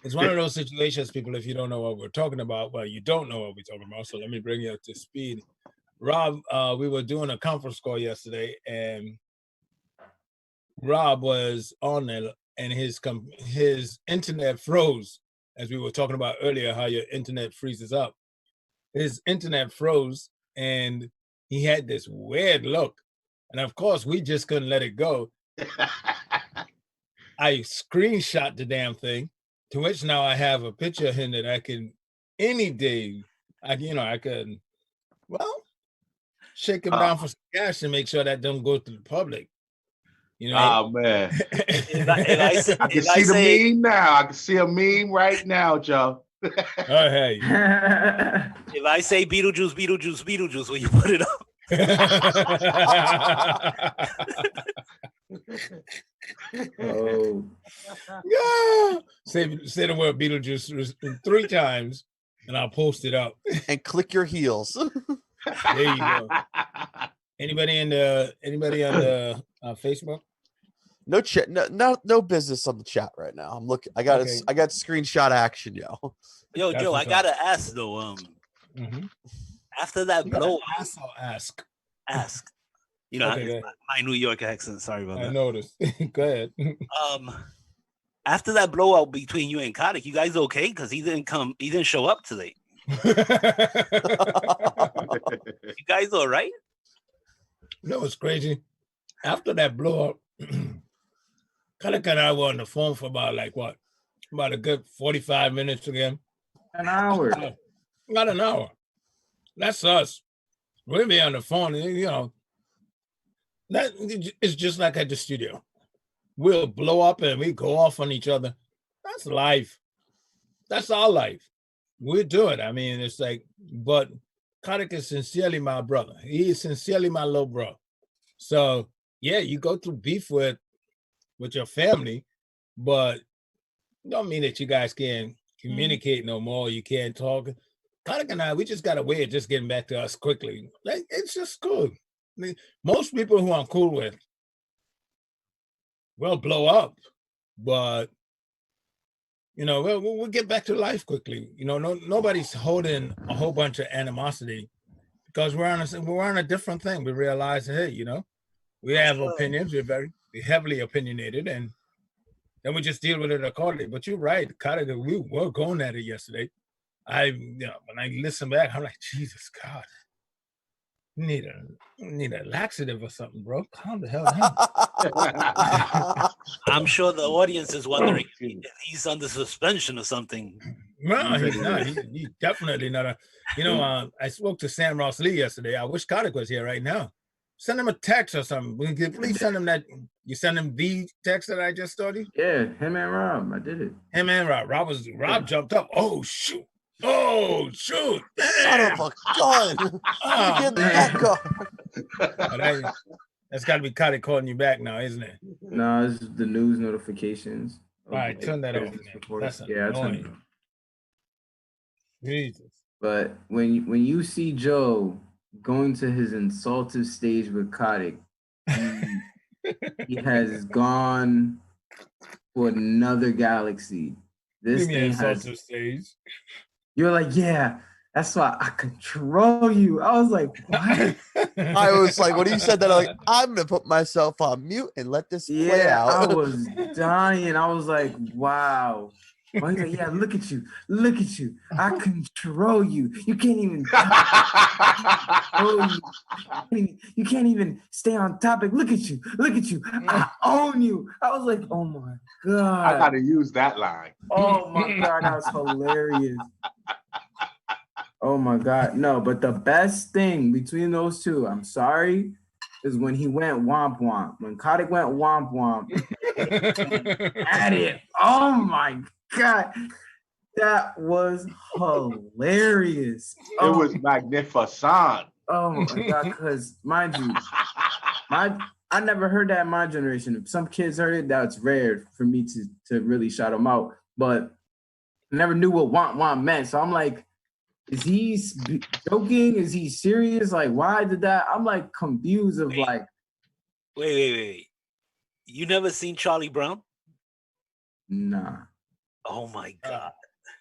It's one of those situations, people, if you don't know what we're talking about, well, you don't know what we're talking about. So let me bring you up to speed. Rob, we were doing a conference call yesterday, and Rob was on there, and his internet froze, as we were talking about earlier, how your internet freezes up. His internet froze, and he had this weird look. And of course, we just couldn't let it go. I screenshot the damn thing, to which now I have a picture of him that I can, any day, I can, shake him down for some cash and make sure that don't go to the public. Oh, man. I can see the meme now. I can see a meme right now, Joe. hey. If I say Beetlejuice, Beetlejuice, Beetlejuice, will you put it up? Oh. Yeah. Say the word Beetlejuice 3 times, and I'll post it up. And click your heels. There you go. Anybody on the Facebook? No chat, no business on the chat right now. I'm looking. I got screenshot action, yo. Yo, Joe, I gotta ask though. After that blow, ask. You know, okay, my New York accent. Sorry about that. I noticed. Go ahead. After that blowout between you and Kotick, you guys okay? Because he didn't show up today. You guys all right? No, it's crazy. After that blowout, Kotick and I were on the phone for about a good 45 minutes again. An hour. Not an hour. That's us. We'll be on the phone, you know. That is just like at the studio. We'll blow up and we go off on each other. That's life. That's our life. We do it. I mean, it's like, but Kotick is sincerely my brother. He is sincerely my little bro. So yeah, you go through beef with your family, but don't mean that you guys can't communicate no more. You can't talk. Kotick and I, we just got a way of just getting back to us quickly. Like, it's just cool. I mean, most people who I'm cool with will blow up, but you know, we'll get back to life quickly. You know, nobody's holding a whole bunch of animosity because we're on a different thing. We realize, hey, you know, we have opinions. We're heavily opinionated, and then we just deal with it accordingly. But you're right, Kotick, we were going at it yesterday. When I listen back, I'm like, Jesus God, you need a laxative or something, bro. Calm the hell down. I'm sure the audience is wondering if he's under suspension or something. No, he's not. He's definitely not. I spoke to Sam Ross Lee yesterday. I wish Kotick was here right now. Send him a text or something. Please send him that. You send him the text that I just started? Yeah, him and Rob. I did it. Him and Rob. Rob jumped up. Oh, shoot. Son of a gun. Get that gun. That's got to be Kotick calling you back now, isn't it? No, it's the news notifications. All right, turn that off. That's annoying. Jesus. But when you see Joe going to his insultive stage with Kotick, he has gone for another galaxy. This thing has stage. You're like, yeah, that's why I control you. I was like, what? I was like, when he said that, I'm like, I'm gonna put myself on mute and let this play out. I was dying. I was like, wow. Well, he's like, yeah, look at you. I control you. You can't even you can't even stay on topic. Look at you. I own you. I was like, oh my God. I gotta use that line. Oh my God, that was hilarious. Oh my God. No, but the best thing between those two, I'm sorry, is when he went womp womp. When Kotick went womp womp at it. Oh my God. That was hilarious. It was magnificent. Oh my God, because mind you, I never heard that in my generation. If some kids heard it, that's rare for me to really shout them out. But I never knew what womp womp meant. So I'm like, is he joking? Is he serious? Like, why did that? I'm like confused of like. Wait. You never seen Charlie Brown? Nah. Oh my God.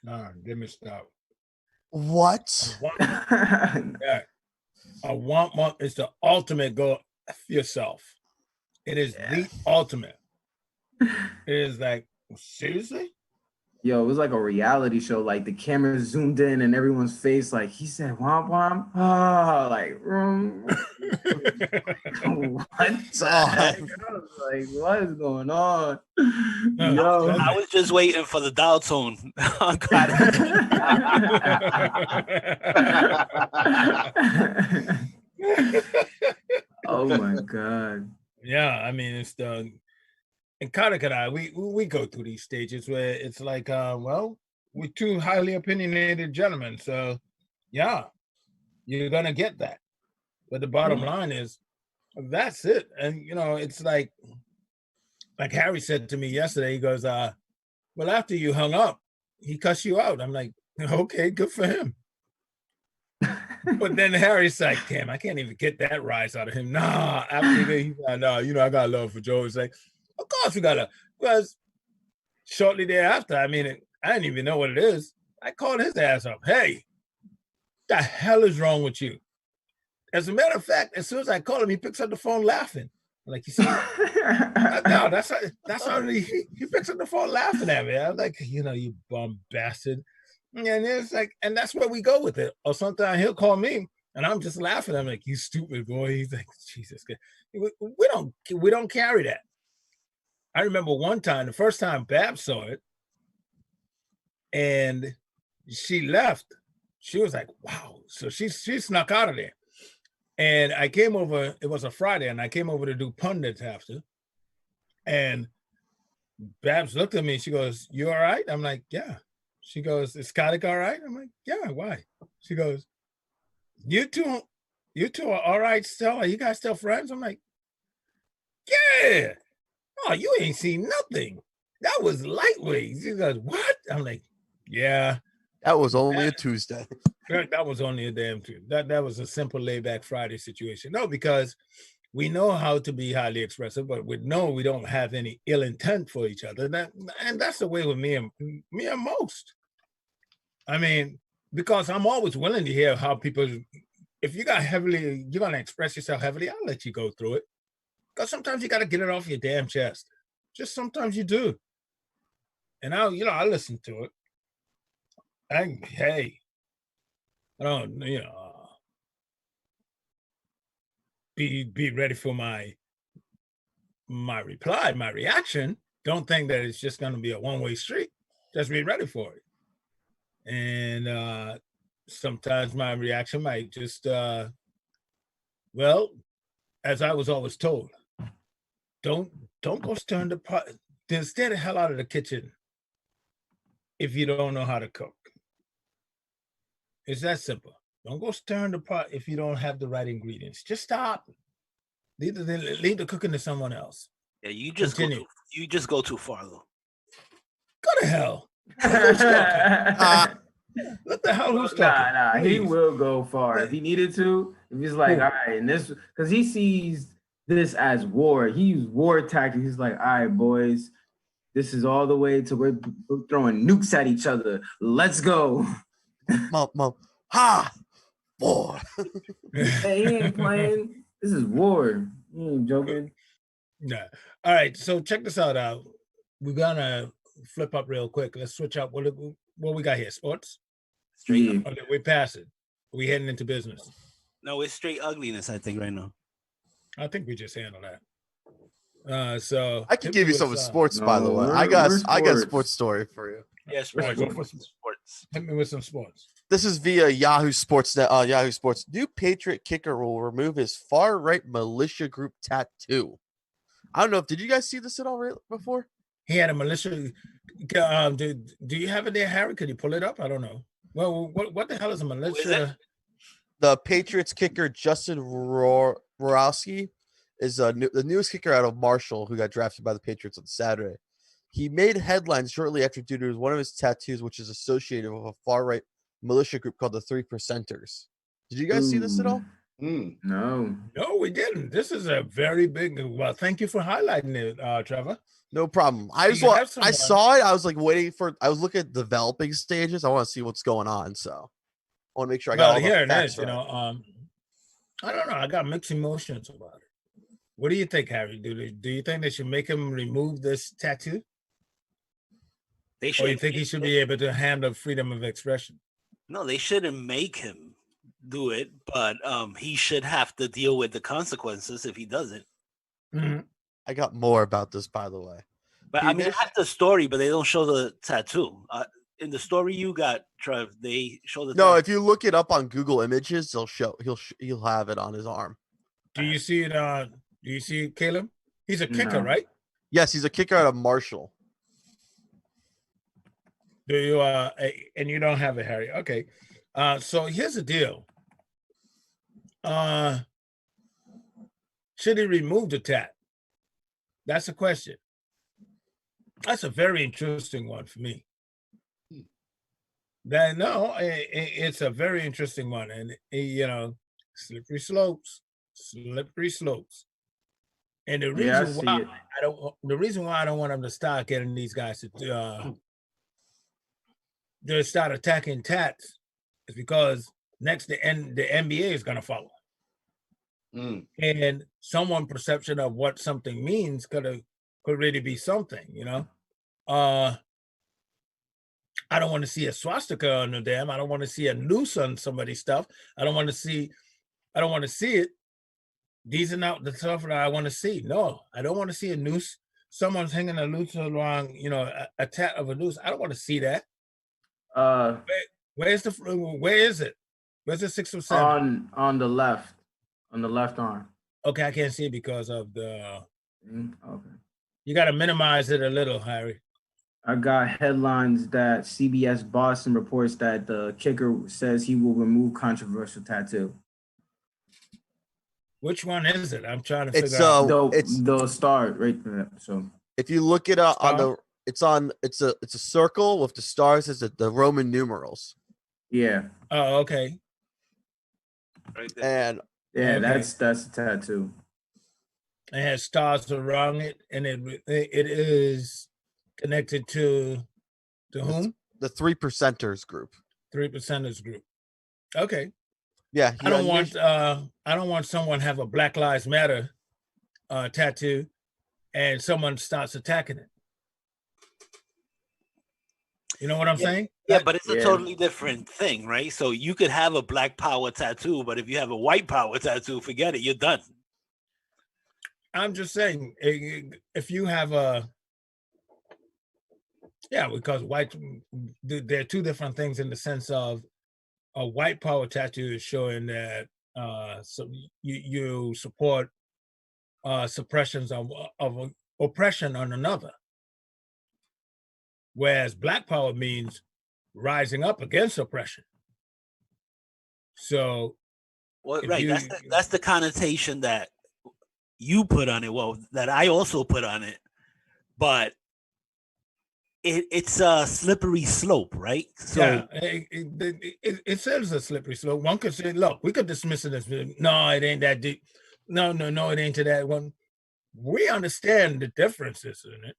Nah, give me stop. What? A womp is the ultimate go F yourself. It is the ultimate. It is like, seriously? Yo, it was like a reality show. Like the camera zoomed in and everyone's face, like he said womp womp. Oh, like what? I was like, what is going on? Yo, I was just waiting for the dial tone. Oh my God. Yeah, I mean, it's the. And Kotick and I, we go through these stages where it's like, well, we're two highly opinionated gentlemen. So, yeah, you're gonna get that. But the bottom line is, that's it. And it's like Harry said to me yesterday. He goes, "Well, after you hung up, he cussed you out." I'm like, "Okay, good for him." But then Harry's like, "Damn, I can't even get that rise out of him." Nah, after he's like, "No, I got love for Joe." It's like, of course we gotta. Because shortly thereafter, I didn't even know what it is. I called his ass up. Hey, the hell is wrong with you? As a matter of fact, as soon as I call him, he picks up the phone laughing. I'm like, you see, no, that's how he picks up the phone laughing at me. I'm like, you bum bastard. And it's like, and that's where we go with it. Or sometimes he'll call me and I'm just laughing. I'm like, you stupid boy. He's like, Jesus. We don't carry that. I remember one time, the first time Babs saw it, and she left. She was like, wow. So she snuck out of there. And I came over, it was a Friday, and I came over to do pundits after. And Babs looked at me, she goes, "You all right?" I'm like, "Yeah." She goes, "Is Kotick all right?" I'm like, "Yeah, why?" She goes, You two are all right still? Are you guys still friends?" I'm like, "Yeah." "Oh, you ain't seen nothing. That was lightweight." She goes, "What?" I'm like, "Yeah." That was only a Tuesday. That was only a damn Tuesday. That was a simple layback Friday situation. No, because we know how to be highly expressive, but we don't have any ill intent for each other. And that's the way with me and most. Because I'm always willing to hear how people, if you're gonna express yourself heavily, I'll let you go through it. Because sometimes you got to get it off your damn chest. Just sometimes you do. And I listen to it. I don't, be ready for my reply, my reaction. Don't think that it's just going to be a one-way street. Just be ready for it. And sometimes my reaction might just, as I was always told, don't go stirring the pot. Then stay the hell out of the kitchen if you don't know how to cook. It's that simple. Don't go stirring the pot if you don't have the right ingredients. Just stop. Leave the cooking to someone else. Yeah, you just go too far though. Go to hell. What the hell? Who's talking? Nah, he will go far if he needed to. If he's like, all right, and this, because he sees this as war. He used war tactics. He's like, all right, boys, this is all the way to we're throwing nukes at each other. Let's go. Mom, ha, war. Hey, he ain't playing. This is war. He ain't joking. Nah. All right, so check this out. We're gonna flip up real quick. Let's switch up. What we got here? Sports? Straight. Okay, we pass it. We heading into business. No, it's straight ugliness, I think, right now. I think we just handle that. So I can give you some sports, by the way. I got a sports story for you. Yeah, sports. Go for some sports. Hit me with some sports. This is via Yahoo Sports. Yahoo Sports. New Patriot kicker will remove his far-right militia group tattoo. I don't know. Did you guys see this at all before? He had a militia. Do you have it there, Harry? Could you pull it up? I don't know. Well, what the hell is a militia? The Patriots kicker Justin Rorowski is the newest kicker out of Marshall, who got drafted by the Patriots on Saturday. He made headlines shortly after due to one of his tattoos, which is associated with a far-right militia group called the Three Percenters. Did you guys see this at all? No, we didn't. This is a very big. Well, thank you for highlighting it, Trevor. No problem. I saw it. I was like waiting for. I was looking at developing stages. I want to see what's going on. So I want to make sure I got all the facts right. I don't know. I got mixed emotions about it. What do you think, Harry? Do you think they should make him remove this tattoo? They should. Or you think he should be able to handle freedom of expression? No, they shouldn't make him do it, but he should have to deal with the consequences if he doesn't. Mm-hmm. I got more about this, by the way. But I have the story, but they don't show the tattoo. In the story you got, Trev, they show the. No, if you look it up on Google Images, they'll show. He'll have it on his arm. Do you see it? Do you see it, Caleb? He's a kicker, right? Yes, he's a kicker out of Marshall. Do you and you don't have it, Harry? Okay. So here's the deal. Should he remove the tat? That's a question. That's a very interesting one for me. It's a very interesting one, and slippery slopes. And the reason why I don't want them to start getting these guys to start attacking tats is because next the NBA is going to follow. And someone's perception of what something means could really be something, I don't want to see a swastika on them. I don't want to see a noose on somebody's stuff. I don't want to see it. These are not the stuff that I want to see. No, I don't want to see a noose. Someone's hanging a noose along, a tat of a noose. I don't want to see that. Where is it? Where's the 6 or 7? On the left arm. Okay, I can't see it because of the. Okay. You got to minimize it a little, Harry. I got headlines that CBS Boston reports that the kicker says he will remove controversial tattoo. Which one is it? I'm trying to figure out. It's the star right there. So if you look it up it's a circle with the stars as the Roman numerals. Yeah. Oh, okay. Right there. And that's a tattoo. It has stars around it, and it is connected to whom? The 3%ers group. 3%ers group. Okay. Yeah. I don't want someone have a Black Lives Matter tattoo and someone starts attacking it. You know what I'm saying? Yeah, but it's a totally different thing, right? So you could have a Black Power tattoo, but if you have a white power tattoo, forget it, you're done. I'm just saying, if you have because there are two different things in the sense of a white power tattoo is showing that so you support suppressions of oppression on another, whereas Black power means rising up against oppression. So, right, that's the connotation that you put on it. Well, that I also put on it, but it's a slippery slope, right? So yeah, it says a slippery slope. One could say, look, we could dismiss it as, no, it ain't that deep. No, it ain't to that one. We understand the differences in it.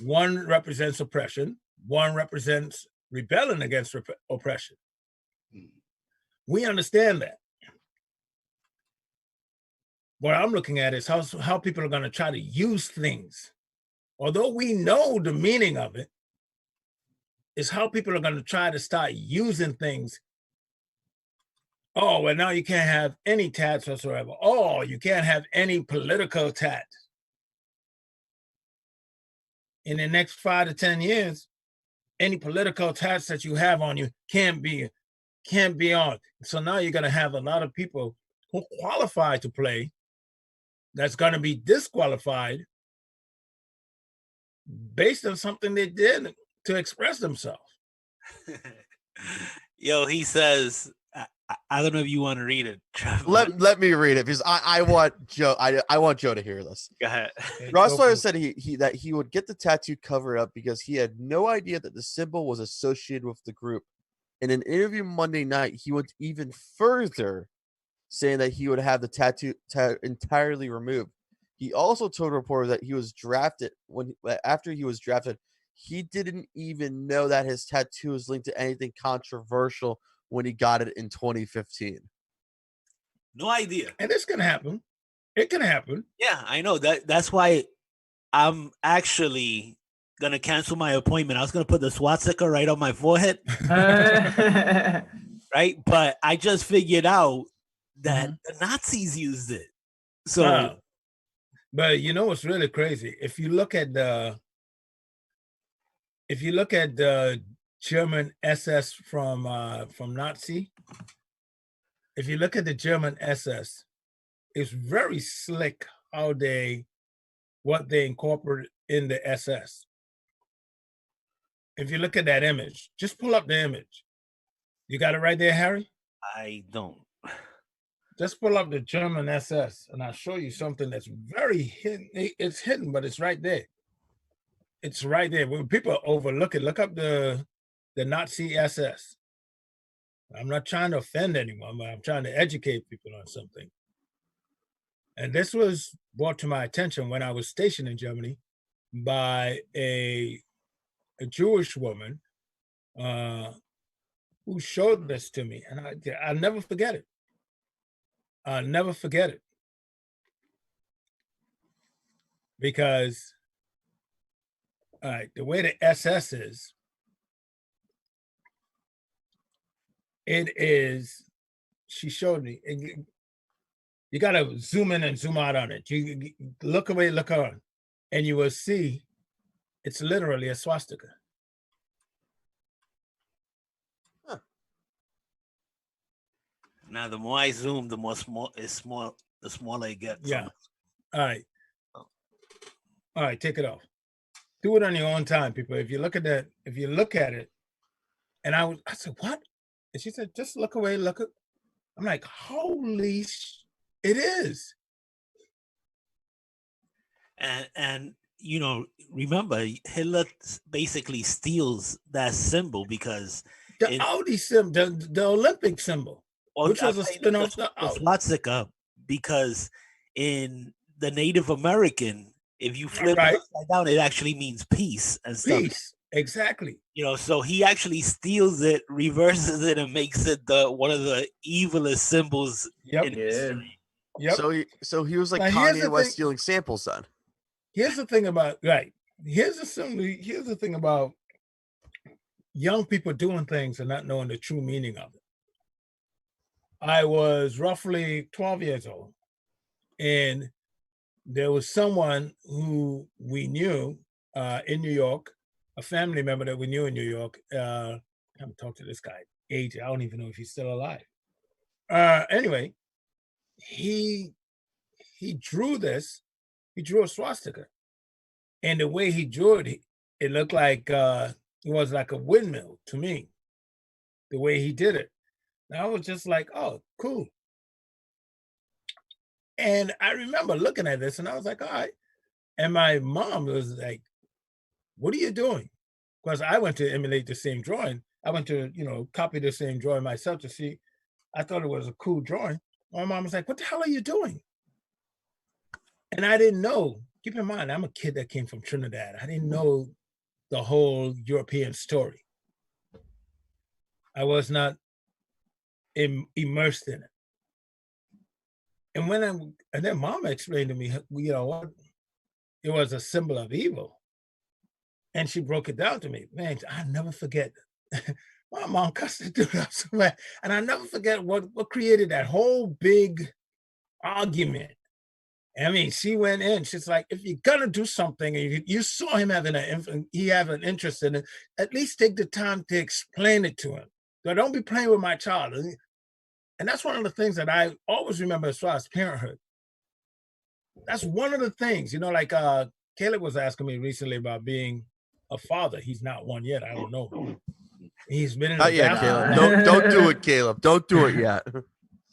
One represents oppression. One represents rebelling against oppression. We understand that. What I'm looking at is how people are going to try to use things. Although we know the meaning of it, is how people are going to try to start using things. Oh, well, now you can't have any tats whatsoever. Oh, you can't have any political tat. In the next 5 to 10 years, any political tats that you have on you can't be on. So now you're going to have a lot of people who qualify to play that's going to be disqualified based on something they did to express themselves. Yo, he says, I don't know if you want to read it. Let me read it because I want Joe. I want Joe to hear this. Go ahead. Rossler said that he would get the tattoo covered up because he had no idea that the symbol was associated with the group. In an interview Monday night, he went even further, saying that he would have the tattoo entirely removed. He also told reporters that he was drafted after he was drafted, he didn't even know that his tattoo was linked to anything controversial when he got it in 2015. No idea. And this can happen. It can happen. Yeah, I know. That's why I'm actually gonna cancel my appointment. I was gonna put the swastika right on my forehead. Right? But I just figured out that the Nazis used it. So but you know what's really crazy? If you look at the German SS from Nazi, if you look at the German SS, it's very slick what they incorporate in the SS. if you look at that image, just pull up the image. You got it right there, Harry? I don't. Just pull up the German SS, and I'll show you something that's very hidden. It's hidden, but it's right there. It's right there. When people overlook it, look up the Nazi SS. I'm not trying to offend anyone, but I'm trying to educate people on something. And this was brought to my attention when I was stationed in Germany by a Jewish woman who showed this to me, and I'll never forget it. I'll never forget it. Because the way the SS is, it is, she showed me, you got to zoom in and zoom out on it. You look away, look on, and you will see it's literally a swastika. Now, the more I zoom, the the smaller it gets. Yeah. All right. All right, take it off. Do it on your own time, people. If you look at that, if you look at it, and I said, what? And she said, just look away, look at. I'm like, holy it is. And you know, remember, Hitler basically steals that symbol because the Audi symbol, the Olympic symbol. Which was a spin-off the swastika, because in the Native American, if you flip it upside down, it actually means peace and stuff. Peace, exactly. You know, so he actually steals it, reverses it, and makes it one of the evilest symbols in history. Yep. So he was like Kanye West stealing samples then. Here's the thing about Here's the thing about young people doing things and not knowing the true meaning of it. I was roughly 12 years old, and there was someone who we knew in New York, a family member that we knew in New York. I haven't talked to this guy age. I don't even know if he's still alive. Anyway, he drew this. He drew a swastika, and the way he drew it, it looked like it was like a windmill to me. The way he did it. And I was just like, oh, cool. And I remember looking at this and I was like, all right. And my mom was like, what are you doing? Because I went to emulate the same drawing. I went to, copy the same drawing myself to see. I thought it was a cool drawing. My mom was like, what the hell are you doing? And I didn't know. Keep in mind, I'm a kid that came from Trinidad. I didn't know the whole European story. I was not immersed in it. And then Mama explained to me, what it was a symbol of evil. And she broke it down to me. Man, I never forget. My mom cussed the dude up so bad. And I never forget what created that whole big argument. I mean, she went in, she's like, if you're gonna do something and you saw him having an interest in it, at least take the time to explain it to him. So don't be playing with my child. And that's one of the things that I always remember as far as parenthood. That's one of the things, like Caleb was asking me recently about being a father. He's not one yet. I don't know. He's been in the bathroom. Caleb. Don't do it, Caleb. Don't do it yet.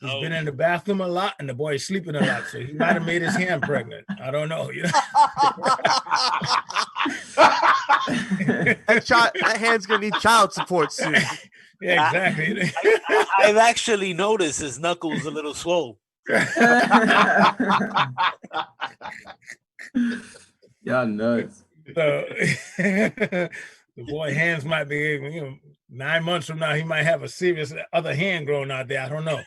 He's been in the bathroom a lot, and the boy is sleeping a lot, so he might have made his hand pregnant. I don't know. That hand's gonna need child support soon. Yeah, exactly. I've actually noticed his knuckles a little swole. Y'all nuts. So, the boy hands might be, 9 months from now, he might have a serious other hand growing out there. I don't know.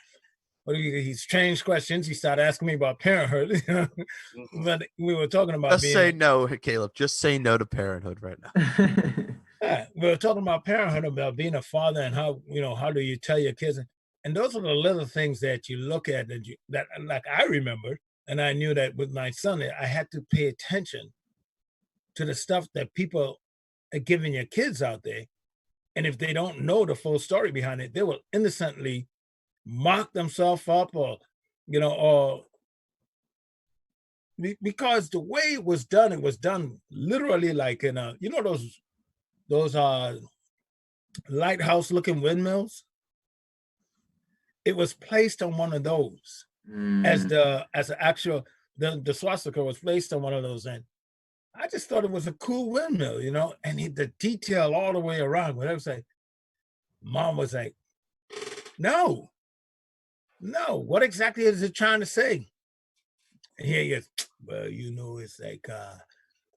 But he's changed questions. He started asking me about parenthood. But we were talking about say no, Caleb. Just say no to parenthood right now. Yeah, we were talking about parenthood, about being a father, and how how do you tell your kids? And those are the little things that you look at that like I remember, and I knew that with my son, I had to pay attention to the stuff that people are giving your kids out there, and if they don't know the full story behind it, they will innocently mock themselves up, or because the way it was done literally like in those those lighthouse looking windmills. It was placed on one of those as the actual the swastika was placed on one of those, and I just thought it was a cool windmill, you know, and the detail all the way around. But I was like, Mom was like, no, what exactly is it trying to say? And here he is, well, you know, it's like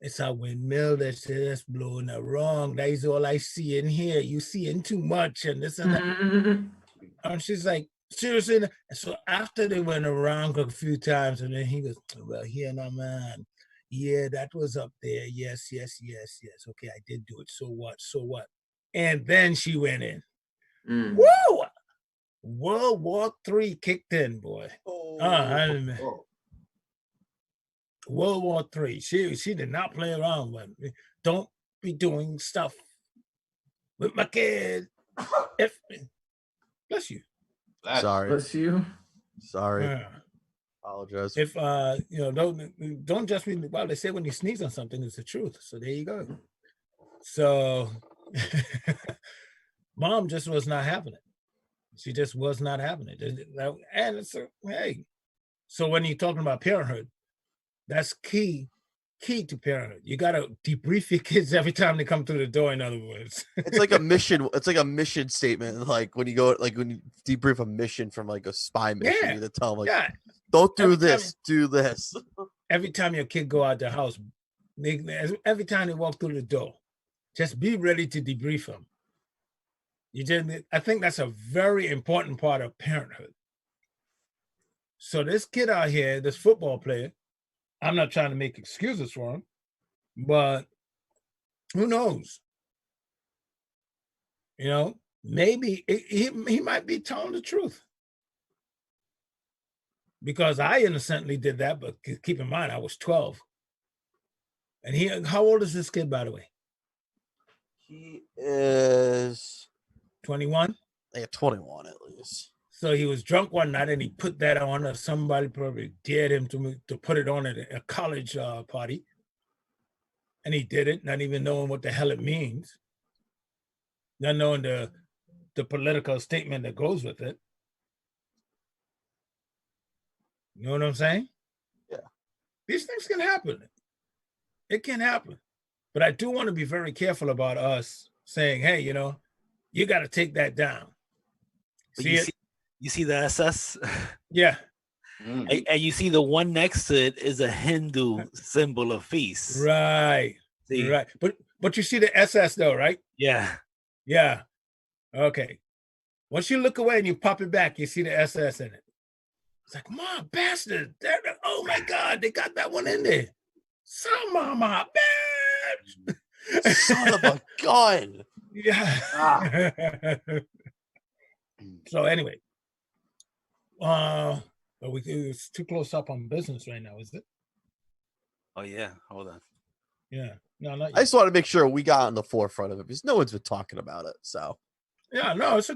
it's a windmill that's blowing wrong. That is all I see in here. You seeing too much and this and that. And she's like, seriously? And so after they went around a few times, and then he goes, well, here now, man. Yeah, that was up there. Yes. Okay, I did do it. So what? And then she went in. Woo! World War III kicked in, boy. World War III. She did not play around with me. Don't be doing stuff with my kid. Bless you. Sorry. Bless you. Sorry. Yeah. Apologize. If don't just be, well, they say when you sneeze on something, it's the truth. So there you go. So Mom just was not having it. She just was not having it. And it's hey. So when you're talking about parenthood, that's key to parenthood. You gotta debrief your kids every time they come through the door, in other words. It's like a mission. It's like a mission statement. Like when you go, like when you debrief a mission from like a spy mission, you tell them like, don't do this, do this. Every time your kid go out the house, every time they walk through the door, just be ready to debrief them. I think that's a very important part of parenthood. So this kid out here, this football player, I'm not trying to make excuses for him, but who knows? You know, maybe he might be telling the truth. Because I innocently did that, but keep in mind, I was 12. And how old is this kid, by the way? He is 21? Yeah, 21 at least. So he was drunk one night and he put that on, or somebody probably dared him to put it on at a college party. And he did it, not even knowing what the hell it means. Not knowing the political statement that goes with it. You know what I'm saying? Yeah. These things can happen. It can happen. But I do want to be very careful about us saying, hey, you know, you got to take that down. You see the SS? Yeah. And you see the one next to it is a Hindu symbol of peace. Right. See? Right. But you see the SS though, right? Yeah. Yeah. Okay. Once you look away and you pop it back, you see the SS in it. It's like, Mom, bastard. Oh my God, they got that one in there. Son of my bitch. Son of a gun. Yeah. So anyway. But it's too close up on business right now, is it? Oh yeah, hold on. Yeah, no, not yet. I just want to make sure we got on the forefront of it because no one's been talking about it. So yeah, no, it's a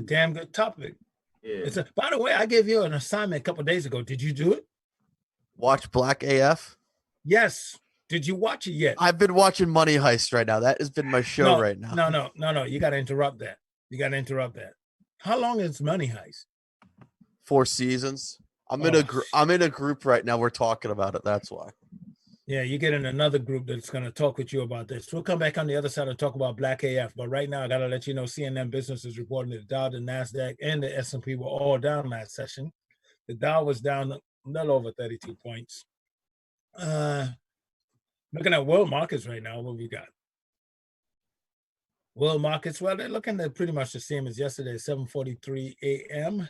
damn good topic. Yeah. By the way, I gave you an assignment a couple of days ago. Did you do it? Watch Black AF? Yes. Did you watch it yet? I've been watching Money Heist right now. That has been my show right now. No. You got to interrupt that. How long is Money Heist? 4 seasons. I'm in a group right now. We're talking about it. That's why. Yeah, you get in another group that's going to talk with you about this. We'll come back on the other side and talk about Black AF. But right now, I got to let you know, CNN Business is reporting that the Dow, the NASDAQ, and the S&P were all down last session. The Dow was down a little over 32 points. Looking at world markets right now, what we got? World markets, well, they're looking at pretty much the same as yesterday, 7:43 a.m.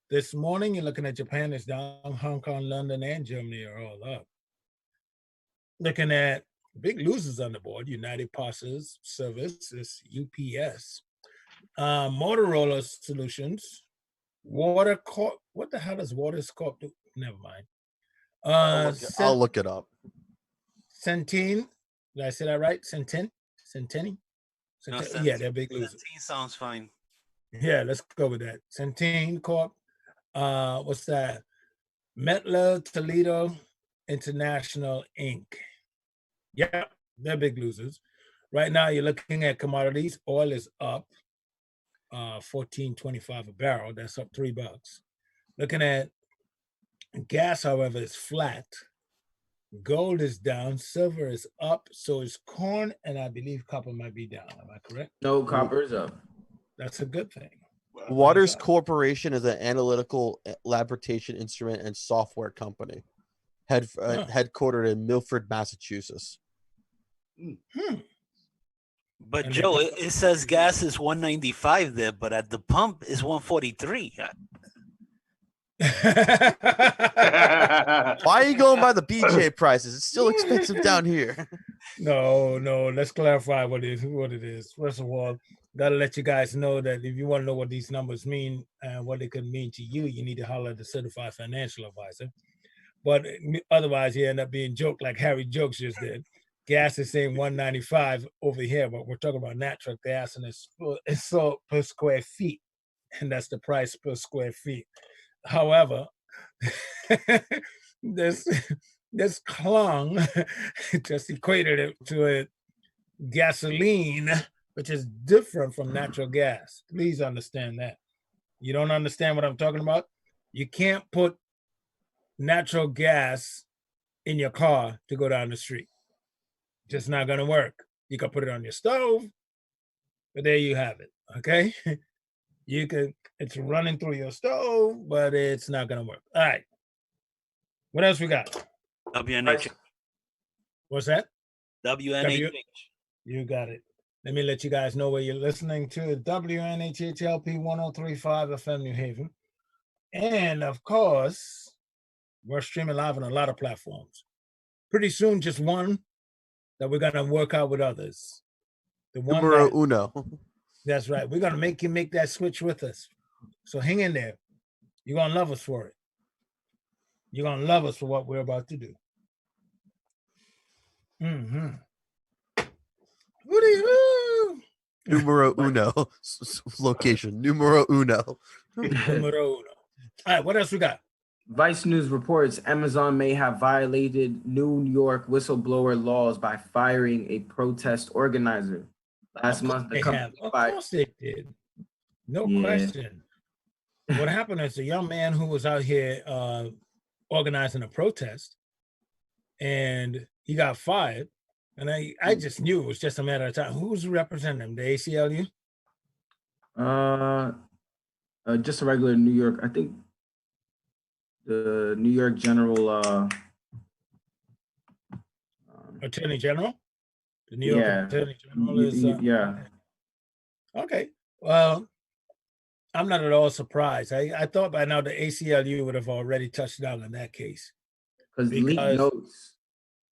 This morning, you're looking at Japan is down, Hong Kong, London, and Germany are all up. Looking at big losers on the board, United Parcel Service, is UPS. Motorola Solutions, Water Corp. What the hell does Waters Corp do? Never mind. I'll look it up. Centene, did I say that right? Centene? No, yeah, they're big losers. Centene sounds fine. Yeah, let's go with that. Centene Corp. What's that? Metler Toledo International Inc. Yeah, they're big losers. Right now, you're looking at commodities. Oil is up $14.25 a barrel. That's up $3. Looking at gas, however, is flat. Gold is down. Silver is up. So is corn, and I believe copper might be down. Am I correct? No, copper is up. That's a good thing. Waters Corporation is an analytical laboration instrument and software company, headquartered in Milford, Massachusetts. But Joe, it says gas is 195 there, but at the pump is 143. Why are you going by the BJ prices? It's still expensive down here. No. Let's clarify what it is. First of all, gotta let you guys know that if you want to know what these numbers mean and what they could mean to you, you need to holler at the certified financial advisor. But otherwise, you end up being joked like Harry Jokes just did. Gas is saying 195 over here, but we're talking about natural gas, and it's sold per square feet, and that's the price per square feet. However, this Klong just equated it to a gasoline, which is different from natural gas. Please understand that. You don't understand what I'm talking about? You can't put natural gas in your car to go down the street. Just not gonna work. You can put it on your stove, but there you have it. Okay, it's running through your stove, but it's not gonna work. All right, what else we got? WNH. What's that? WNH. You got it. Let me let you guys know where you're listening to. WNHHLP 1035 FM New Haven, and of course, we're streaming live on a lot of platforms. Pretty soon, just one that we're gonna work out with others. The one Numero uno. That's right. We're gonna make you make that switch with us. So hang in there. You're gonna love us for it. You're gonna love us for what we're about to do. What do you? Numero uno. Location. Numero uno. Numero uno. All right. What else we got? Vice News reports Amazon may have violated New York whistleblower laws by firing a protest organizer. Last month, the company Of course they did. No question. What happened is a young man who was out here organizing a protest, and he got fired. And I just knew it was just a matter of time. Who's representing him? The ACLU? Just a regular New York. I think the New York General Attorney General. The New York Attorney General is okay. Well, I'm not at all surprised. I thought by now the ACLU would have already touched down on that case. Because leaked notes.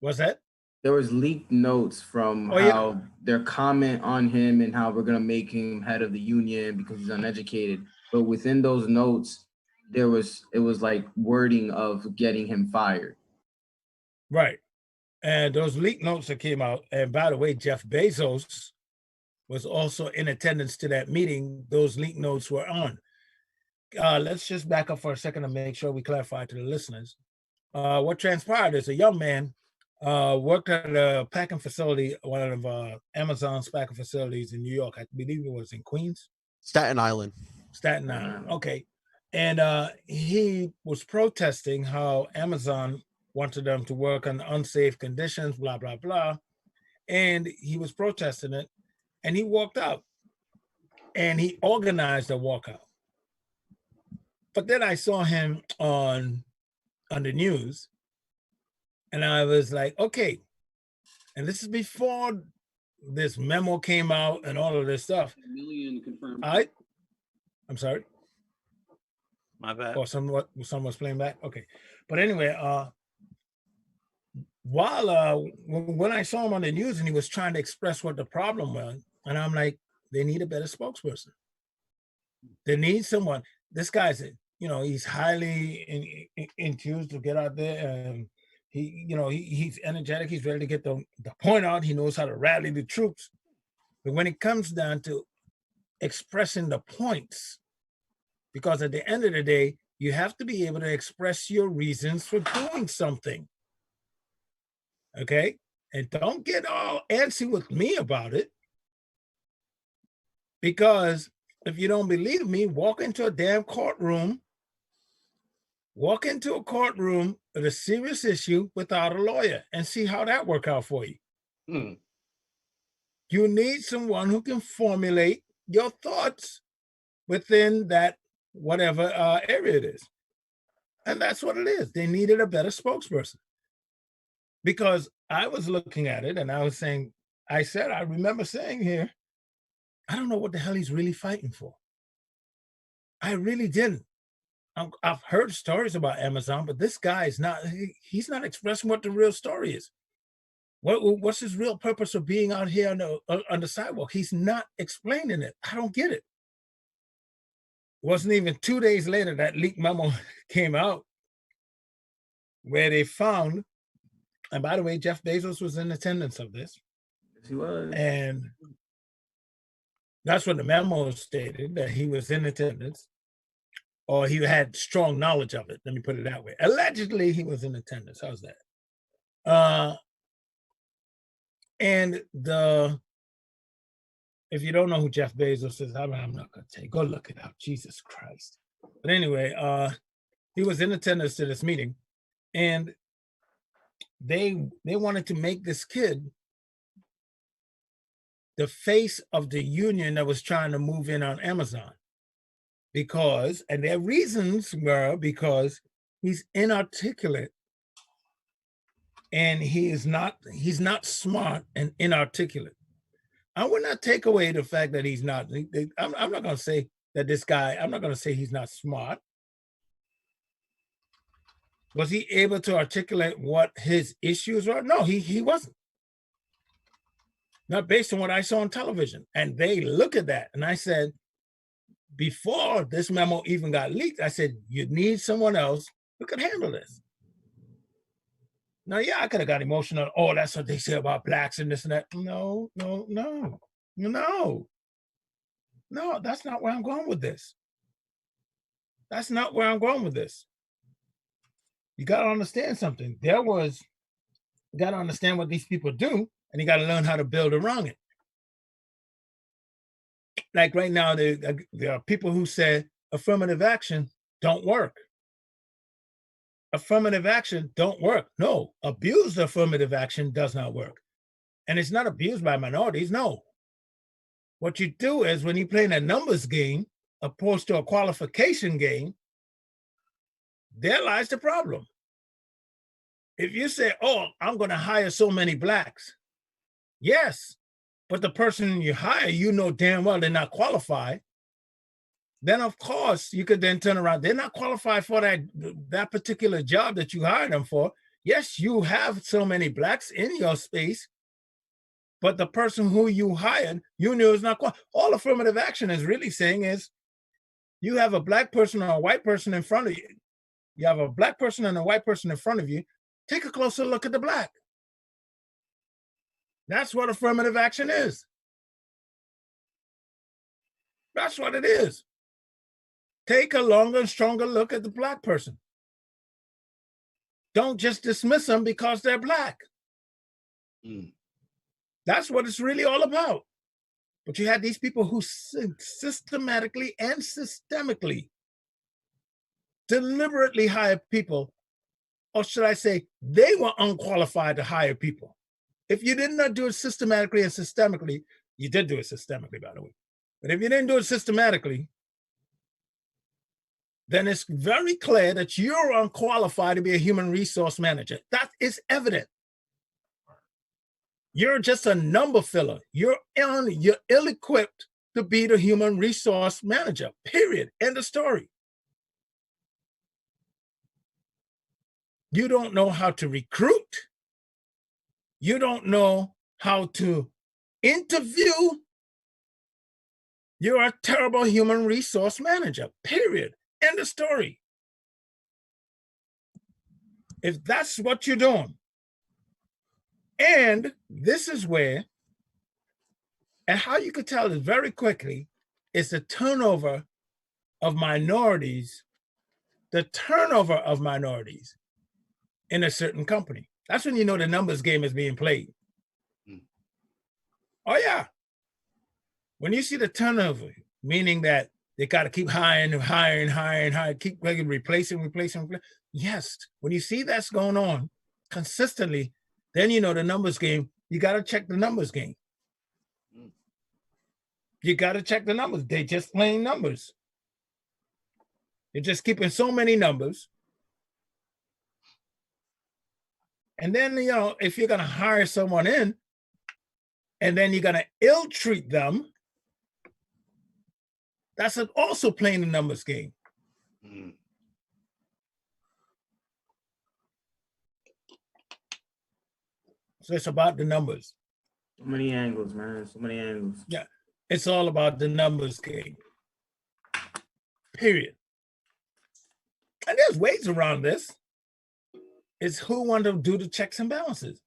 What's that? There was leaked notes from how their comment on him and how we're gonna make him head of the union because he's uneducated. But within those notes, it was like wording of getting him fired. Right. And those leaked notes that came out, and by the way, Jeff Bezos was also in attendance to that meeting. Those leaked notes were on. Let's just back up for a second to make sure we clarify to the listeners. What transpired is a young man worked at a packing facility, one of Amazon's packing facilities in New York. I believe it was in Queens. Staten Island. Staten Island. Okay. And he was protesting how Amazon wanted them to work on unsafe conditions, blah, blah, blah. And he was protesting it, and he walked out. And he organized a walkout. But then I saw him on the news, and I was like, okay. And this is before this memo came out and all of this stuff. Million confirmed. I'm sorry. My bad. Or someone's playing back. Okay, but anyway, when I saw him on the news and he was trying to express what the problem was, and I'm like, they need a better spokesperson. They need someone. This guy's, he's highly enthused to get out there, and he's energetic. He's ready to get the point out. He knows how to rally the troops. But when it comes down to expressing the points, because at the end of the day, you have to be able to express your reasons for doing something. Okay? and don't get all antsy with me about it, because if you don't believe me, walk into a damn courtroom. Walk into a courtroom with a serious issue without a lawyer and see how that work out for you. You need someone who can formulate your thoughts within that whatever area it is. And that's what it is. They needed a better spokesperson. Because I was looking at it and I was saying, I remember saying here, I don't know what the hell he's really fighting for. I really didn't. I've heard stories about Amazon, but this guy is not, he's not expressing what the real story is. What's his real purpose of being out here on the sidewalk? He's not explaining it. I don't get it. It wasn't even 2 days later that leaked memo came out where they found, and by the way, Jeff Bezos was in attendance of this. Yes, he was. And that's what the memo stated, that he was in attendance, or he had strong knowledge of it. Let me put it that way. Allegedly, he was in attendance. How's that? And if you don't know who Jeff Bezos is, I'm not going to tell you. Go look it up. Jesus Christ. But anyway, he was in attendance to this meeting, and they wanted to make this kid the face of the union that was trying to move in on Amazon. Because, and their reasons were because he's inarticulate, and he's not smart and inarticulate. I would not take away the fact that he's not. I'm not going to say that this guy, I'm not going to say he's not smart. Was he able to articulate what his issues were? No, he wasn't. Not based on what I saw on television. And they look at that. And I said, before this memo even got leaked, I said, you need someone else who could handle this. Now, yeah, I could have got emotional. Oh, that's what they say about blacks and this and that. No, that's not where I'm going with this. That's not where I'm going with this. You got to understand something. You got to understand what these people do, and you got to learn how to build around it. Like right now, there are people who say affirmative action don't work. Affirmative action don't work. No, abused affirmative action does not work. And it's not abused by minorities, no. What you do is when you're playing a numbers game, opposed to a qualification game, there lies the problem. If you say, oh, I'm going to hire so many blacks, yes, but the person you hire, you know damn well they're not qualified, then of course you could then turn around. They're not qualified for that particular job that you hired them for. Yes, you have so many blacks in your space, but the person who you hired, you knew is not qualified. All affirmative action is really saying is you have a black person or a white person in front of you. You have a black person and a white person in front of you. Take a closer look at the black. That's what affirmative action is. That's what it is. Take a longer and stronger look at the black person. Don't just dismiss them because they're black. That's what it's really all about. But you had these people who systematically and systemically deliberately hire people, or should I say, they were unqualified to hire people. If you did not do it systematically and systemically, you did do it systemically, by the way. But if you didn't do it systematically, then it's very clear that you're unqualified to be a human resource manager. That is evident. You're just a number filler. You're ill-equipped to be the human resource manager, period. End of story. You don't know how to recruit. You don't know how to interview. You're a terrible human resource manager, period. End of story. If that's what you're doing, and this is where, and how you could tell it very quickly, is the turnover of minorities, in a certain company. That's when you know the numbers game is being played. Oh yeah. When you see the turnover, meaning that they got to keep hiring, keep replacing. Yes, when you see that's going on consistently, then you know the numbers game. You got to check the numbers game. You got to check the numbers. They're just playing numbers. They're just keeping so many numbers. And then, you know, if you're going to hire someone in, and then you're going to ill-treat them, that's also playing the numbers game. So it's about the numbers. So many angles, man. So many angles. Yeah. It's all about the numbers game. Period. And there's ways around this. It's who want to do the checks and balances.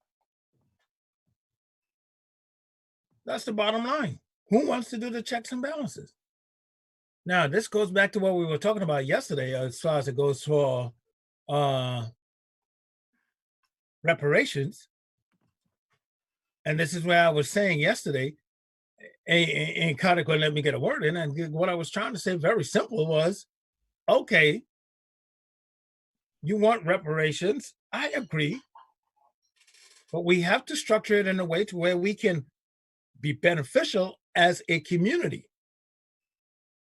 That's the bottom line. Who wants to do the checks and balances? Now, this goes back to what we were talking about yesterday as far as it goes for reparations. And this is where I was saying yesterday, and Carter couldn't let me get a word in. And what I was trying to say, very simple, was, okay, you want reparations. I agree. But we have to structure it in a way to where we can be beneficial as a community,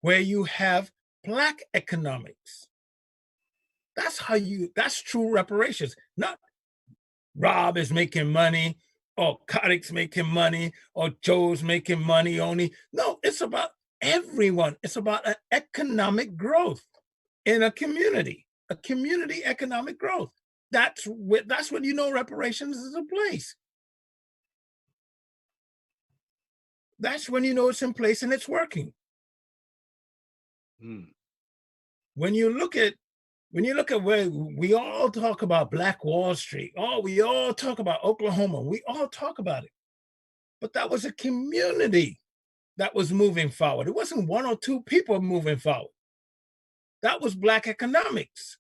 where you have Black economics. That's true reparations. Not Rob is making money, or Kodik's making money, or Joe's making money only. No, it's about everyone. It's about an economic growth in a community economic growth. That's when you know reparations is a place. That's when you know it's in place and it's working. When you look at where we all talk about Black Wall Street, we all talk about Oklahoma, we all talk about it. But that was a community that was moving forward. It wasn't one or two people moving forward. That was Black economics.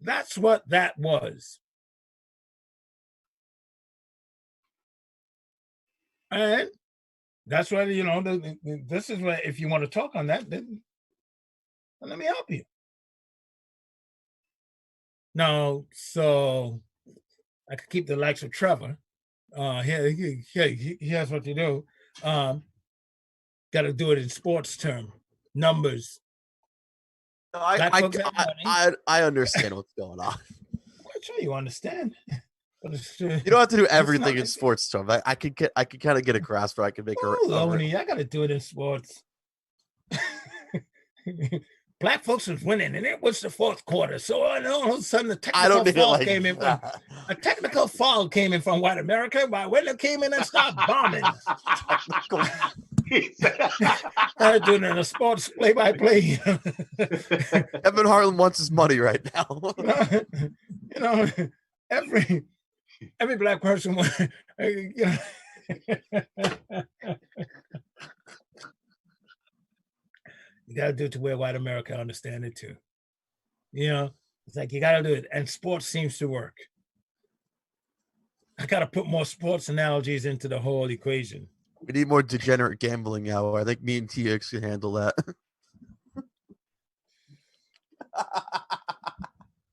That's what that was. And that's why, you know, this is where, if you want to talk on that, then let me help you. Now, so I could keep the likes of Trevor. Here's what you do. Got to do it in sports term, numbers. I understand what's going on. I'm sure you understand. You don't have to do everything in sports term. I could kind of get a grasp where I can make I got to do it in sports. Black folks was winning, and it was the fourth quarter. So all of a sudden, a technical foul came in from white America. When they came in and started bombing. I'm doing it in a sports play-by-play. Evan Harlan wants his money right now. You know, every Black person, you know. You got to do it to where white America understand it too. You know, it's like you got to do it. And sports seems to work. I got to put more sports analogies into the whole equation. We need more degenerate gambling hour. I think me and TX can handle that.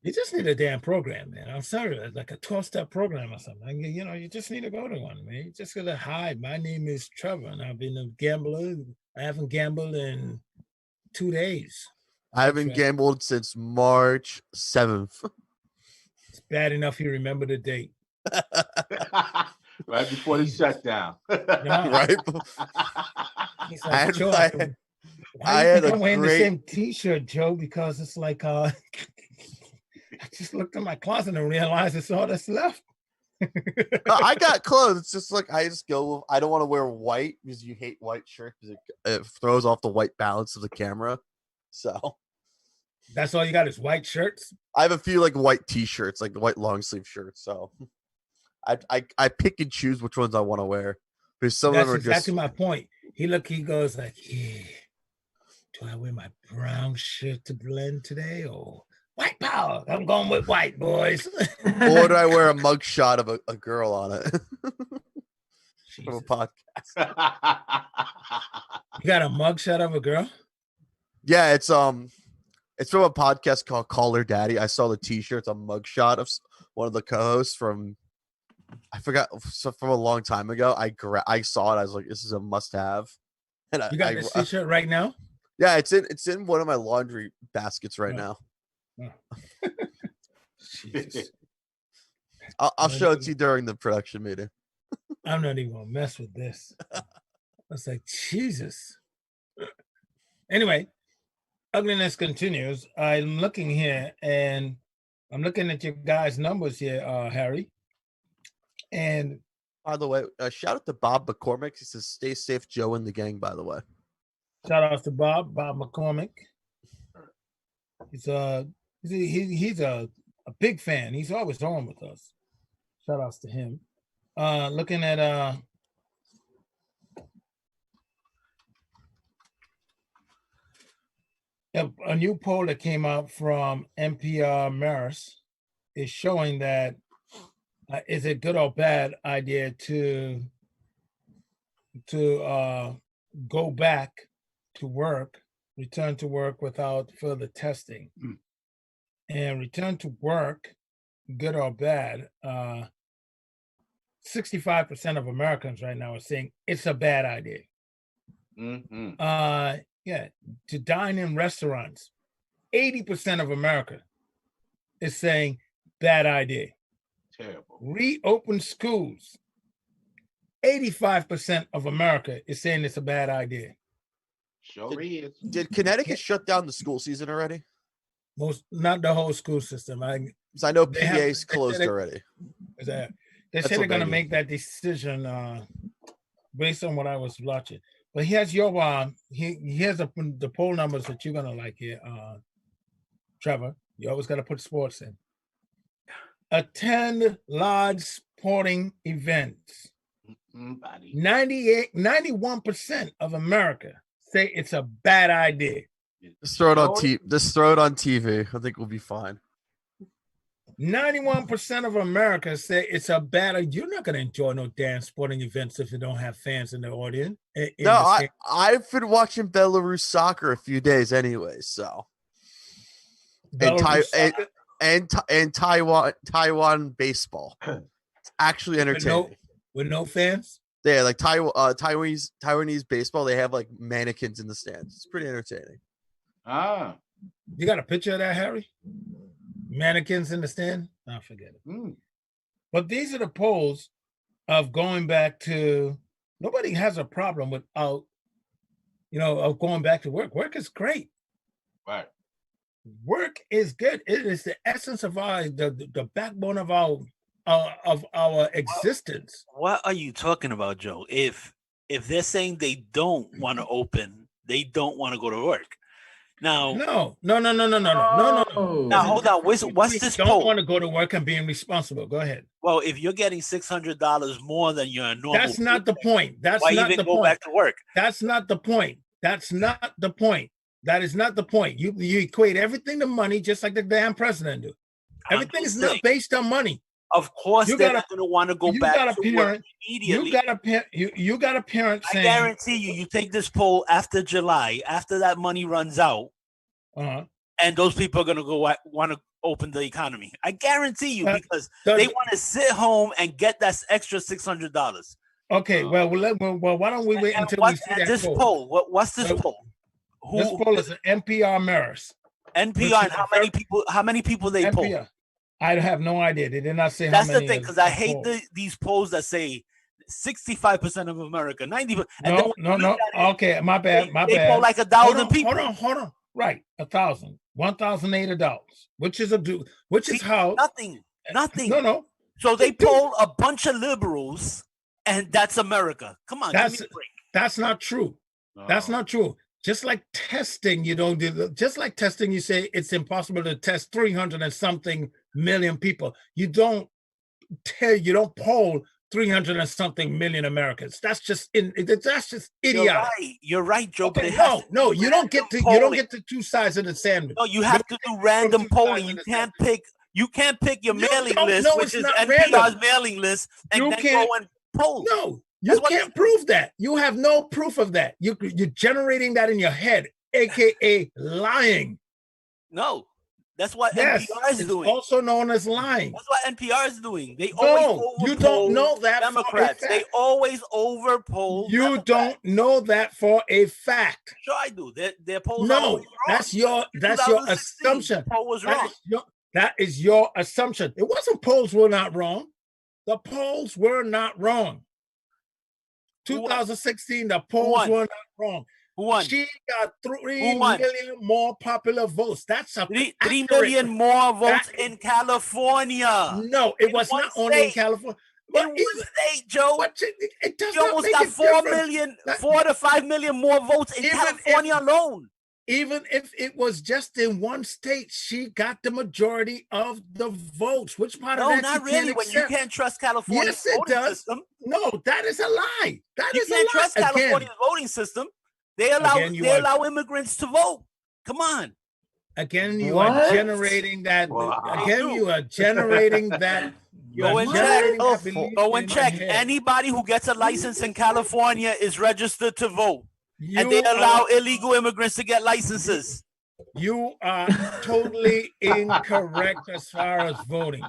You just need a damn program, man. I'm sorry, like a 12-step program or something. You know, you just need to go to one, man. You just got to hide. My name is Trevor, and I've been a gambler. I haven't gambled in 2 days. I haven't gambled since March 7th. It's bad enough you remember the date. Right before the shutdown. Right. He's like, Joe, I had I'm wearing the same T-shirt, Joe, because it's like I just looked in my closet and realized it's all that's left. I got clothes. It's just like I just go with, I don't want to wear white because you hate white shirts because it throws off the white balance of the camera. So that's all you got is white shirts. I have a few like white T-shirts, like the white long sleeve shirts. So I pick and choose which ones I want to wear. Because some that's of them are exactly my point. He goes like, yeah, do I wear my brown shirt to blend today or white power? I'm going with white, boys. Or do I wear a mugshot of a girl on it? from a podcast. You got a mugshot of a girl? Yeah, it's from a podcast called Call Her Daddy. I saw the T-shirt. It's a mugshot of one of the co-hosts from, I forgot, from a long time ago. I saw it. I was like, this is a must-have. And you got this T-shirt right now? Yeah, it's in one of my laundry baskets right now. Jesus. I'll show it to you during the production meeting. I'm not even gonna mess with this. I was like, Jesus. Anyway, ugliness continues. I'm looking here and I'm looking at your guys' numbers here, Harry. And by the way, shout out to Bob McCormick. He says, "Stay safe, Joe and the gang." By the way, shout out to Bob McCormick. He's a big fan. He's always on with us. Shout outs to him. Looking at a new poll that came out from NPR Marist is showing that is it good or bad idea to go back to work, return to work without further testing, and return to work, good or bad. 65% of Americans right now are saying it's a bad idea. Yeah, to dine in restaurants, 80% of America is saying bad idea. Terrible. Reopen schools, 85% of America is saying it's a bad idea. Sure is. Did Connecticut shut down the school season already? Not the whole school system. I know PA's closed already. They said they're going to make that decision based on what I was watching. But he has your he has the poll numbers that you're going to like here, Trevor. You always got to put sports in. Attend large sporting events. 91% of America say it's a bad idea. Just throw it on TV. Just throw it on TV. I think we'll be fine. 91% of America say it's a bad idea. You're not going to enjoy no damn sporting events if you don't have fans in the audience. I've been watching Belarus soccer a few days anyway, so. And Taiwan baseball. It's actually entertaining. With no fans? Yeah, like Taiwanese baseball, they have like mannequins in the stands. It's pretty entertaining. You got a picture of that, Harry? Mannequins in the stand? No, forget it. But these are the polls of going back to, nobody has a problem with of going back to work. Work is great. Right. Work is good. It is the essence of the backbone of our existence. What are you talking about, Joe? If they're saying they don't want to open, they don't want to go to work. Now, no. Now hold on. What's this poll? Don't want to go to work and being responsible. Go ahead. Well, if you're getting $600 more than your normal, that's not the point. That's why not even the go point. back to work? That's not the point. That's not the point. That is not the point. You equate everything to money, just like the damn president do. Everything is not based on money. Of course, they're not going to want to go back to work immediately. You got a parent saying, I guarantee you take this poll after July, after that money runs out, and those people are going to want to open the economy. I guarantee you, because they want to sit home and get that extra $600. Okay, well, why don't we wait until we see that this poll? What's this poll? This poll is an NPR Marist. NPR, and how many people they poll? I have no idea. They did not say That's how many. That's the thing, because I hate these polls that say 65% of America, 90%. No. Okay, my bad. They poll like 1,000 people. Hold on. Right, 1,000, 1,008 adults, which is how nothing. No. So they poll a bunch of liberals, and that's America. Come on, give me a break. That's not true. No. That's not true. Just like testing, you say it's impossible to test 300 and something million people. You don't poll 300 and something million Americans. That's just idiotic. You're right, Joe. Okay, no, you don't get to two sides of the sandwich. No, you have to do random polling. You can't pick your mailing list, which is NPR's mailing list, and then go and poll. You can't prove that. You have no proof of that. You're generating that in your head, aka lying. No, that's what NPR is doing. Also known as lying. That's what NPR is doing. They always you don't know that Democrats. For a fact. They always overpoll. You Democrats. don't know that for a fact. Sure, I do. Their polls No, are that's your assumption. Poll was wrong. That is your assumption. It wasn't polls were not wrong. The polls were not wrong. 2016, the polls were not wrong. Who won? She got 3 million more popular votes. That's a 3 million more votes in California. No, it was not only in California. In one state, Joe. It does you almost got 4 to 5 million more votes in California alone. Even if it was just in one state, she got the majority of the votes. Which part of that? No, not really. When you can't trust California's voting system. No, that is a lie. You can't trust California's voting system. They allow immigrants to vote. Come on. Again, you are generating that. Again, you are generating that. Go and check. Anybody who gets a license in California is registered to vote. And they allow illegal immigrants to get licenses. You are totally incorrect as far as voting.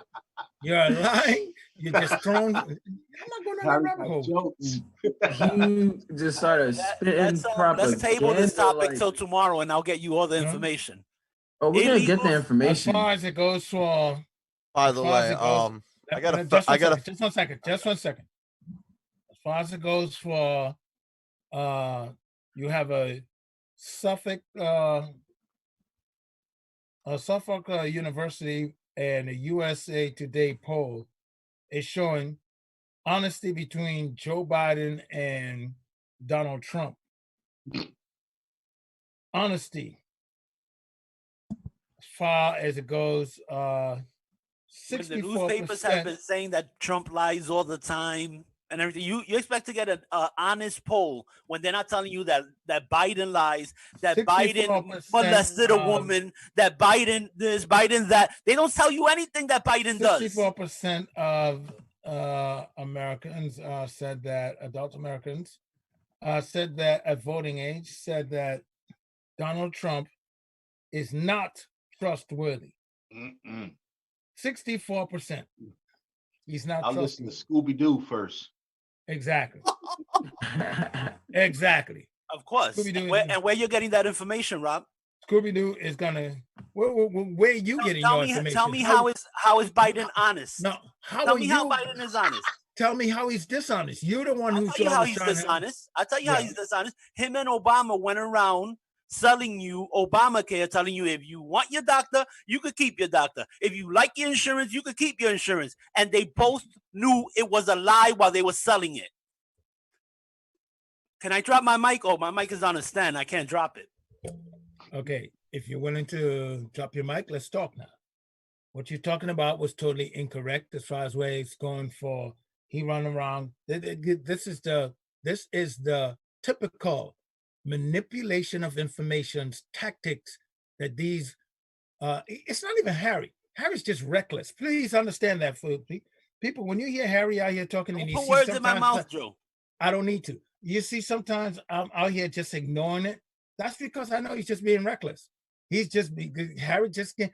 You're lying. You're just throwing. I'm not going to rabbit hole. He just started spitting propaganda. Let's table this topic till tomorrow, and I'll get you all the information. Oh, we're gonna get the information. As far as it goes for. By the way, I gotta. Just one second. As far as it goes for, you have a Suffolk University and a USA Today poll is showing honesty between Joe Biden and Donald Trump. Honesty. As far as it goes, 64%. The newspapers have been saying that Trump lies all the time and everything. You expect to get an honest poll when they're not telling you that Biden lies, that Biden molested a woman, that Biden this, Biden that. They don't tell you anything that Biden does. 64% of Americans said that, adult Americans said that at voting age, said that Donald Trump is not trustworthy. 64%. He's not. I'll listen to Scooby-Doo first. Exactly. Exactly. Of course. And where you're getting that information, Rob? Scooby-Doo is gonna. Where are you getting your information? Tell me how is Biden honest? No. Tell me how Biden is honest. Tell me how he's dishonest. You're the one who's. I'll tell you how he's dishonest. I'll tell you how he's dishonest. Him and Obama went around selling you Obamacare, telling you if you want your doctor, you could keep your doctor. If you like your insurance, you could keep your insurance. And they both knew it was a lie while they were selling it. Can I drop my mic? Oh, my mic is on a stand. I can't drop it. Okay. If you're willing to drop your mic, let's talk now. What you're talking about was totally incorrect as far as where it's going for. He run around. This is the typical manipulation of information tactics that these it's not even Harry. Harry's just reckless. Please understand that for people. When you hear Harry out here talking, and you put see words in my mouth, Joe. I don't need to. You see, sometimes I'm out here just ignoring it. That's because I know he's just being reckless. He's just Harry just can't.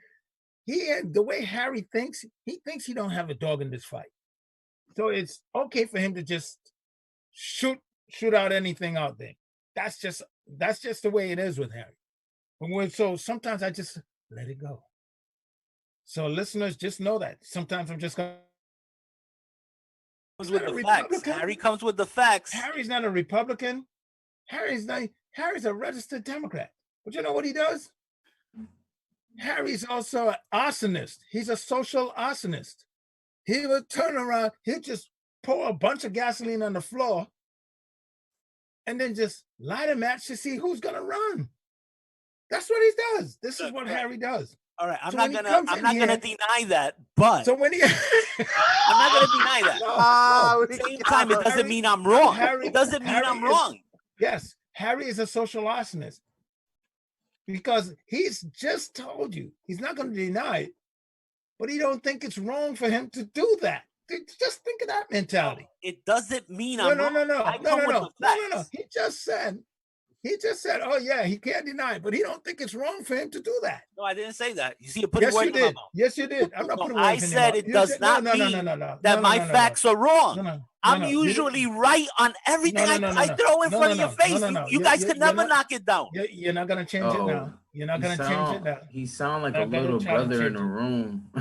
The way Harry thinks, he thinks he don't have a dog in this fight. So it's okay for him to just shoot out anything out there. That's just the way it is with Harry. So sometimes I just let it go. So listeners, just know that. Sometimes I'm just going with the facts. Harry comes with the facts. Harry's not a Republican. Harry's a registered Democrat. But you know what he does? Harry's also an arsonist. He's a social arsonist. He will turn around, he'll just pour a bunch of gasoline on the floor and then just light a match to see who's gonna run. That's what he does. This is what Harry does. All right, I'm not gonna deny that, but so when he I'm not gonna deny that. At the same time, it doesn't mean I'm wrong. It doesn't mean I'm wrong. Yes, Harry is a social arsonist because he's just told you he's not going to deny it, but he don't think it's wrong for him to do that. Just think of that mentality. It doesn't mean No. He just said, oh yeah, he can't deny it, but he don't think it's wrong for him to do that. No, I didn't say that. You see, you're putting Yes, words you in my did. mouth. Yes, you did. I'm not putting I words in your said mouth. it does not mean that my facts are wrong. I'm usually right on everything I throw in front of your face. You guys can never knock it down. You're not gonna change it now. You're not gonna change it now. He sound like a little brother in the room.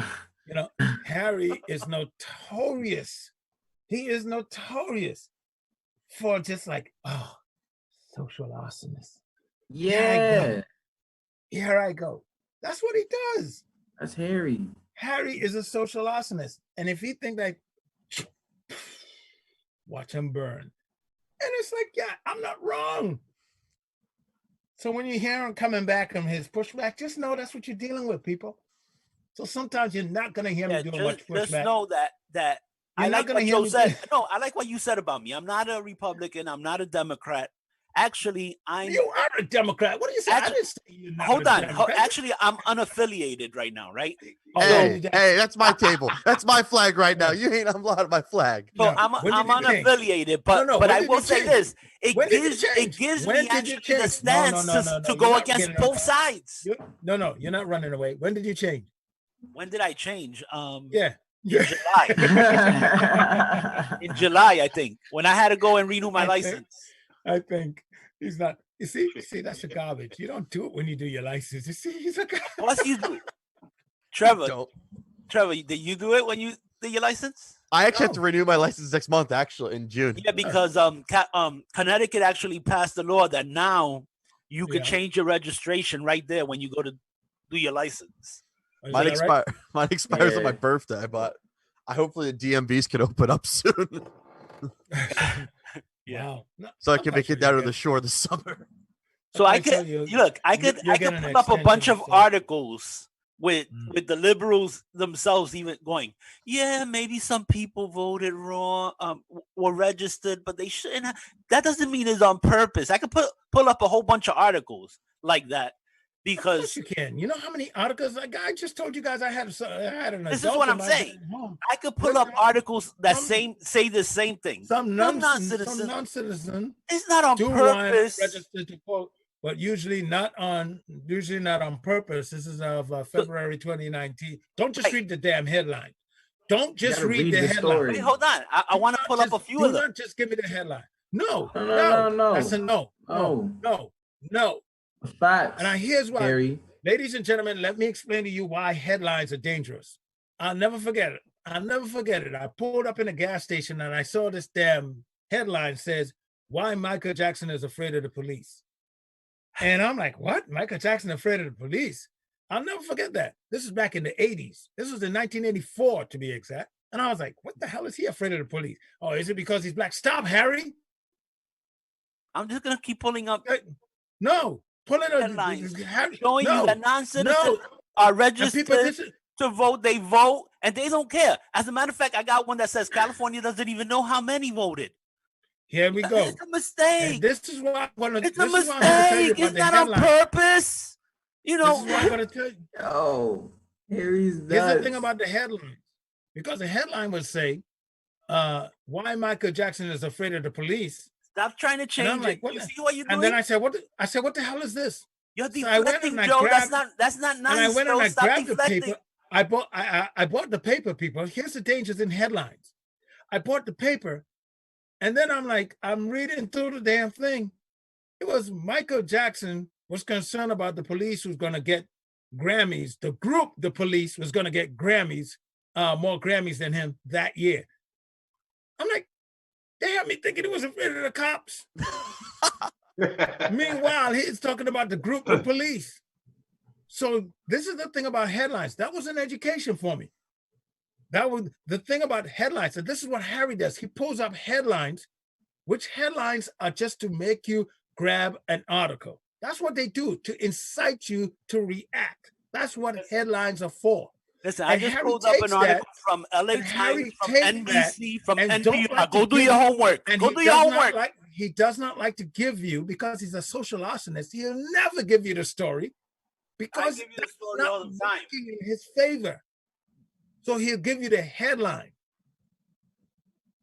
You know, Harry is notorious. He is notorious for just like, oh, social awesomeness. Yeah. Here I go. That's what he does. That's Harry. Harry is a social arsonist. And if he think like, watch him burn. And it's like, yeah, I'm not wrong. So when you hear him coming back on his pushback, just know that's what you're dealing with, people. So sometimes you're not going to hear me doing much pushback. Just know that I like what you said. No, I like what you said about me. I'm not a Republican. I'm not a Democrat. Actually, You are a Democrat. What do you say? I didn't say you're not hold a on. Democrat. Actually, I'm unaffiliated right now, right? Hey, that's my table. That's my flag right now. You ain't allowed my flag. So I'm unaffiliated, but I will say this: it gives me actually the stance to go against both sides. No, you're not running away. When did you change? When did I change? Yeah. In July. In July, I think, when I had to go and renew my license. I think he's not. You see, that's the garbage. You don't do it when you do your license. You see, he's a garbage. What you do, Trevor? Did you do it when you did your license? I actually have to renew my license next month, actually, in June. Yeah, because Connecticut actually passed the law that now you could change your registration right there when you go to do your license. Mine expires on my birthday, but hopefully the DMVs can open up soon. Yeah. So I can make it down to the shore this summer. So I could I could put up a bunch of articles with the liberals themselves even going, yeah, maybe some people voted wrong, were registered, but they shouldn't have. That doesn't mean it's on purpose. I could pull up a whole bunch of articles like that. Because you can. You know how many articles I just told you guys I had an This is what I'm saying. I could pull up articles that say the same thing. Some non-citizen. It's not on purpose. Registered to vote, but usually not on purpose. This is of February 2019. Don't just read the damn headline. Don't just read the headline. Wait, hold on. I want to pull up a few of them. Do not just give me the headline. No. That's a no. No. Facts. And here's why, Harry. Ladies and gentlemen, let me explain to you why headlines are dangerous. I'll never forget it. I pulled up in a gas station and I saw this damn headline says, "Why Michael Jackson is afraid of the police." And I'm like, what? Michael Jackson afraid of the police? I'll never forget that. This is back in the 80s. This was in 1984 to be exact. And I was like, what the hell is he afraid of the police? Oh, is it because he's black? Stop, Harry. I'm just going to keep pulling up. No. Headlines showing you that non-citizens are registered to vote. They vote and they don't care. As a matter of fact, I got one that says California doesn't even know how many voted. Here we go. It's a mistake. And this is why it's a mistake. It's not on purpose. You know. This is what I'm going to tell you. Oh, Harry's nuts. Here's the thing about the headline, because the headline would say, "Why Michael Jackson is afraid of the police." Stop trying to change it. You see what you're doing? And then I said, what the hell is this? You're deflecting, Joe. That's not nice. And I went and I Stop grabbed deflecting. the paper. I bought the paper, people. Here's the dangers in headlines. I bought the paper, and then I'm reading through the damn thing. It was Michael Jackson was concerned about the police was going to get Grammys. The group, the police, was going to get Grammys, more Grammys than him that year. I'm like, they had me thinking he was afraid of the cops. Meanwhile, he's talking about the group of police. So this is the thing about headlines. That was an education for me. That was the thing about headlines. And this is what Harry does. He pulls up headlines, which headlines are just to make you grab an article. That's what they do, to incite you to react. That's what headlines are for. Listen, I just pulled up an article from LA Times, from NBC, from NPR. Go do your homework. Go do your homework. He does not like to give you, because he's a social arsonist, he'll never give you the story, because I give you the story all the time in his favor. So he'll give you the headline.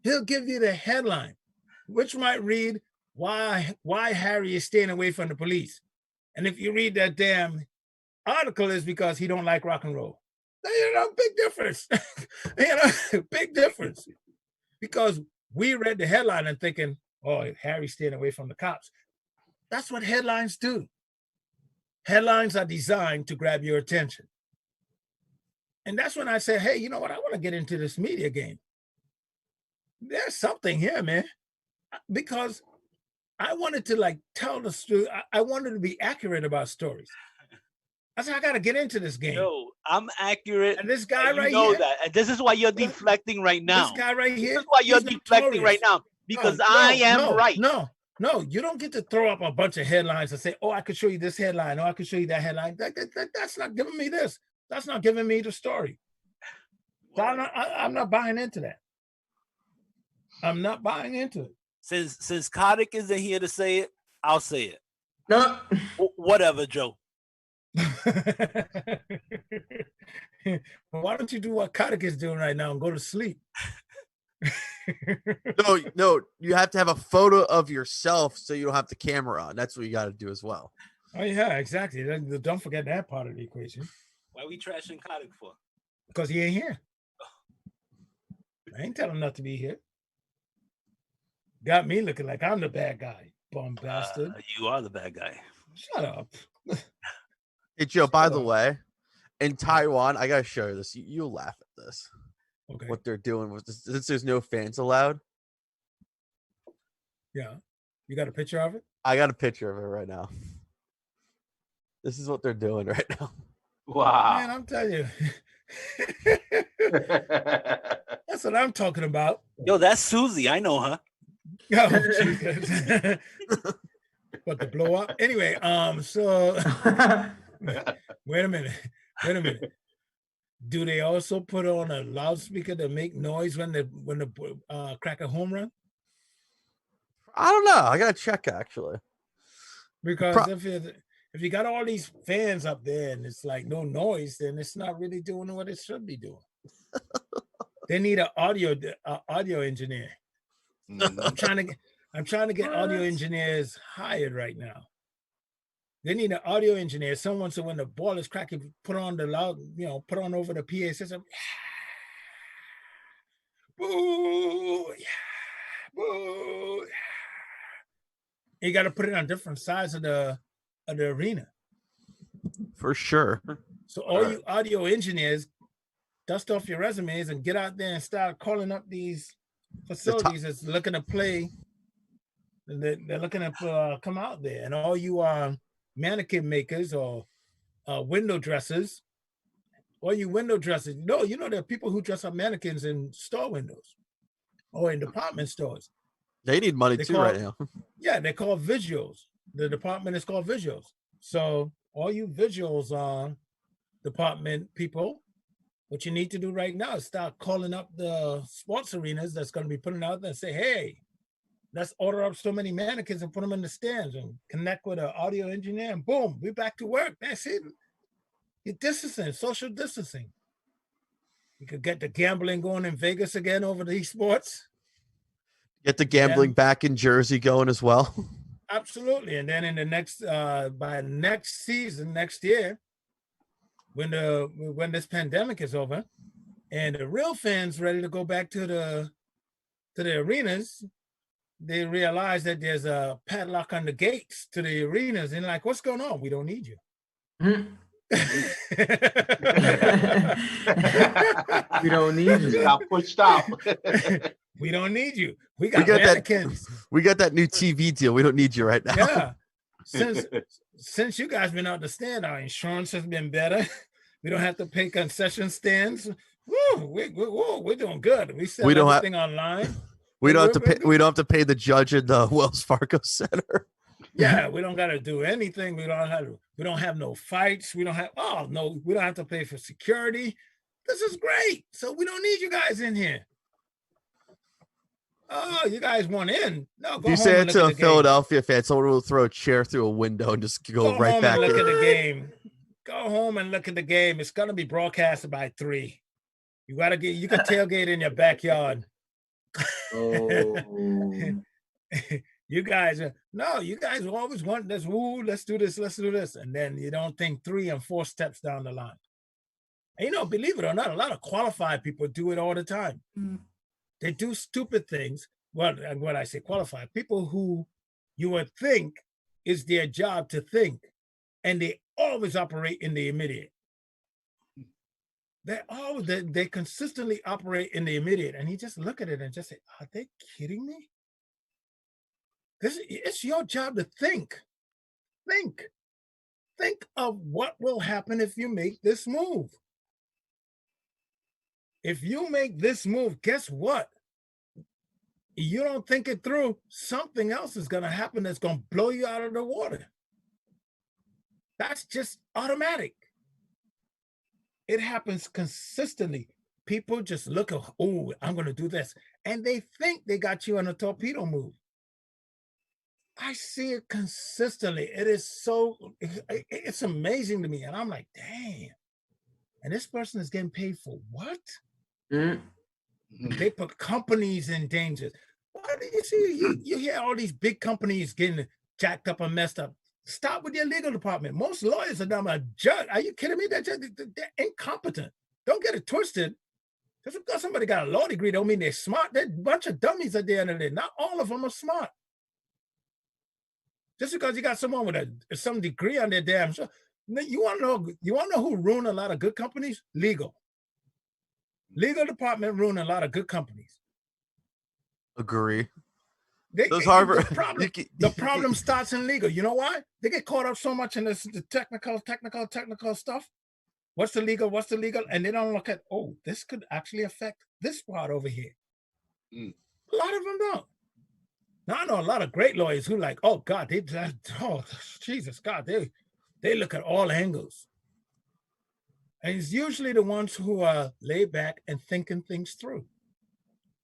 He'll give you the headline, which might read, why Harry is staying away from the police. And if you read that damn article, it's because he don't like rock and roll. You know, big difference. Big difference. Because we read the headline and thinking, oh, Harry's staying away from the cops. That's what headlines do. Headlines are designed to grab your attention. And that's when I said, hey, you know what? I want to get into this media game. There's something here, man. Because I wanted to like tell the story. I wanted to be accurate about stories. I said, I got to get into this game. No, I'm accurate. And this guy right here. You know that. And this is why you're deflecting right now. This guy right here. This is why you're deflecting right now. Because I am right. No, you don't get to throw up a bunch of headlines and say, oh, I could show you this headline. Oh, I could show you that headline. That's not giving me this. That's not giving me the story. So I'm not buying into that. I'm not buying into it. Since Kotick isn't here to say it, I'll say it. No. Whatever, Joe. Why don't you do what Kotick is doing right now and go to sleep? No, you have to have a photo of yourself so you don't have the camera on. That's what you got to do as well. Oh yeah, exactly. Don't forget that part of the equation. Why are we trashing Kotick for? Because he ain't here. I ain't telling him not to be here. Got me looking like I'm the bad guy, bum bastard. You are the bad guy. Shut up. Hey Joe, by the way, in Taiwan, I gotta show you this. You'll laugh at this. Okay. What they're doing with this, since there's no fans allowed. Yeah. You got a picture of it? I got a picture of it right now. This is what they're doing right now. Wow. Man, I'm telling you. That's what I'm talking about. Yo, that's Susie. I know her. Oh, Jesus. What, the blow up? Anyway, so wait a minute. Do they also put on a loudspeaker to make noise when the crack a home run? I don't know. I gotta check actually. Because if you got all these fans up there and it's like no noise, then it's not really doing what it should be doing. They need an audio engineer. I'm trying to get audio engineers hired right now. They need an audio engineer, someone so when the ball is cracking, put on the loud, put on over the PA system. Boo, yeah, boo. You got to put it on different sides of the arena. For sure. So all you audio engineers, dust off your resumes and get out there and start calling up these facilities that's looking to play. They're looking to come out there, and all you mannequin makers or window dressers, or you window dressers. No, there are people who dress up mannequins in store windows or in department stores. They need money too right now. Yeah, they're called visuals. The department is called visuals. So all you visuals department people, what you need to do right now is start calling up the sports arenas that's going to be putting out there and say, hey, let's order up so many mannequins and put them in the stands and connect with an audio engineer, and boom, we're back to work. That's it. You're distancing, social distancing. You could get the gambling going in Vegas again over these sports. Get the gambling back in Jersey going as well. Absolutely. And then in the next, by next season, next year, when this pandemic is over and the real fans ready to go back to the arenas, they realize that there's a padlock on the gates to the arenas, and like, what's going on? We don't need you. We don't need you. Stop. We don't need you. We got mannequins. We got that new TV deal. We don't need you right now. Yeah. Since you guys been out to stand, our insurance has been better. We don't have to pay concession stands. Woo, we're doing good. We sell everything online. We don't have to pay. We don't have to pay the judge at the Wells Fargo Center. Yeah, we don't got to do anything. We don't have no fights. We don't have to pay for security. This is great. So we don't need you guys in here. Oh, you guys want in? No, go you home say and it to a look at the Philadelphia fan, someone will throw a chair through a window and just go right home back and in. look at the game. Go home and look at the game. It's gonna be broadcasted by 3. You can tailgate in your backyard. You guys always want this. Ooh, let's do this, and then you don't think 3 and 4 steps down the line. And believe it or not, a lot of qualified people do it all the time. They do stupid things. Well, and when I say qualified, people who you would think is their job to think, and they always operate in the immediate. They consistently operate in the immediate, and you just look at it and just say, "Are they kidding me?" It's your job to think. Think of what will happen if you make this move. If you make this move, guess what? You don't think it through, something else is going to happen that's going to blow you out of the water. That's just automatic. It happens consistently. People just look at, oh, I'm going to do this. And they think they got you on a torpedo move. I see it consistently. It's amazing to me. And I'm like, damn. And this person is getting paid for what? They put companies in danger. Why do you see, you hear all these big companies getting jacked up and messed up? Stop with your legal department. Most lawyers are done a judge. Are you kidding me? They're incompetent. Don't get it twisted. Just because somebody got a law degree don't mean they're smart. They're a bunch of dummies at the end of the day. Not all of them are smart. Just because you got someone with some degree on their damn show. You want to know who ruined a lot of good companies? Legal department ruined a lot of good companies. Agree. The problem starts in legal. You know why? They get caught up so much in the technical stuff. What's the legal? And they don't look at, oh, this could actually affect this part over here. A lot of them don't. Now, I know a lot of great lawyers who like, oh God, Jesus, God, they look at all angles. And it's usually the ones who are laid back and thinking things through.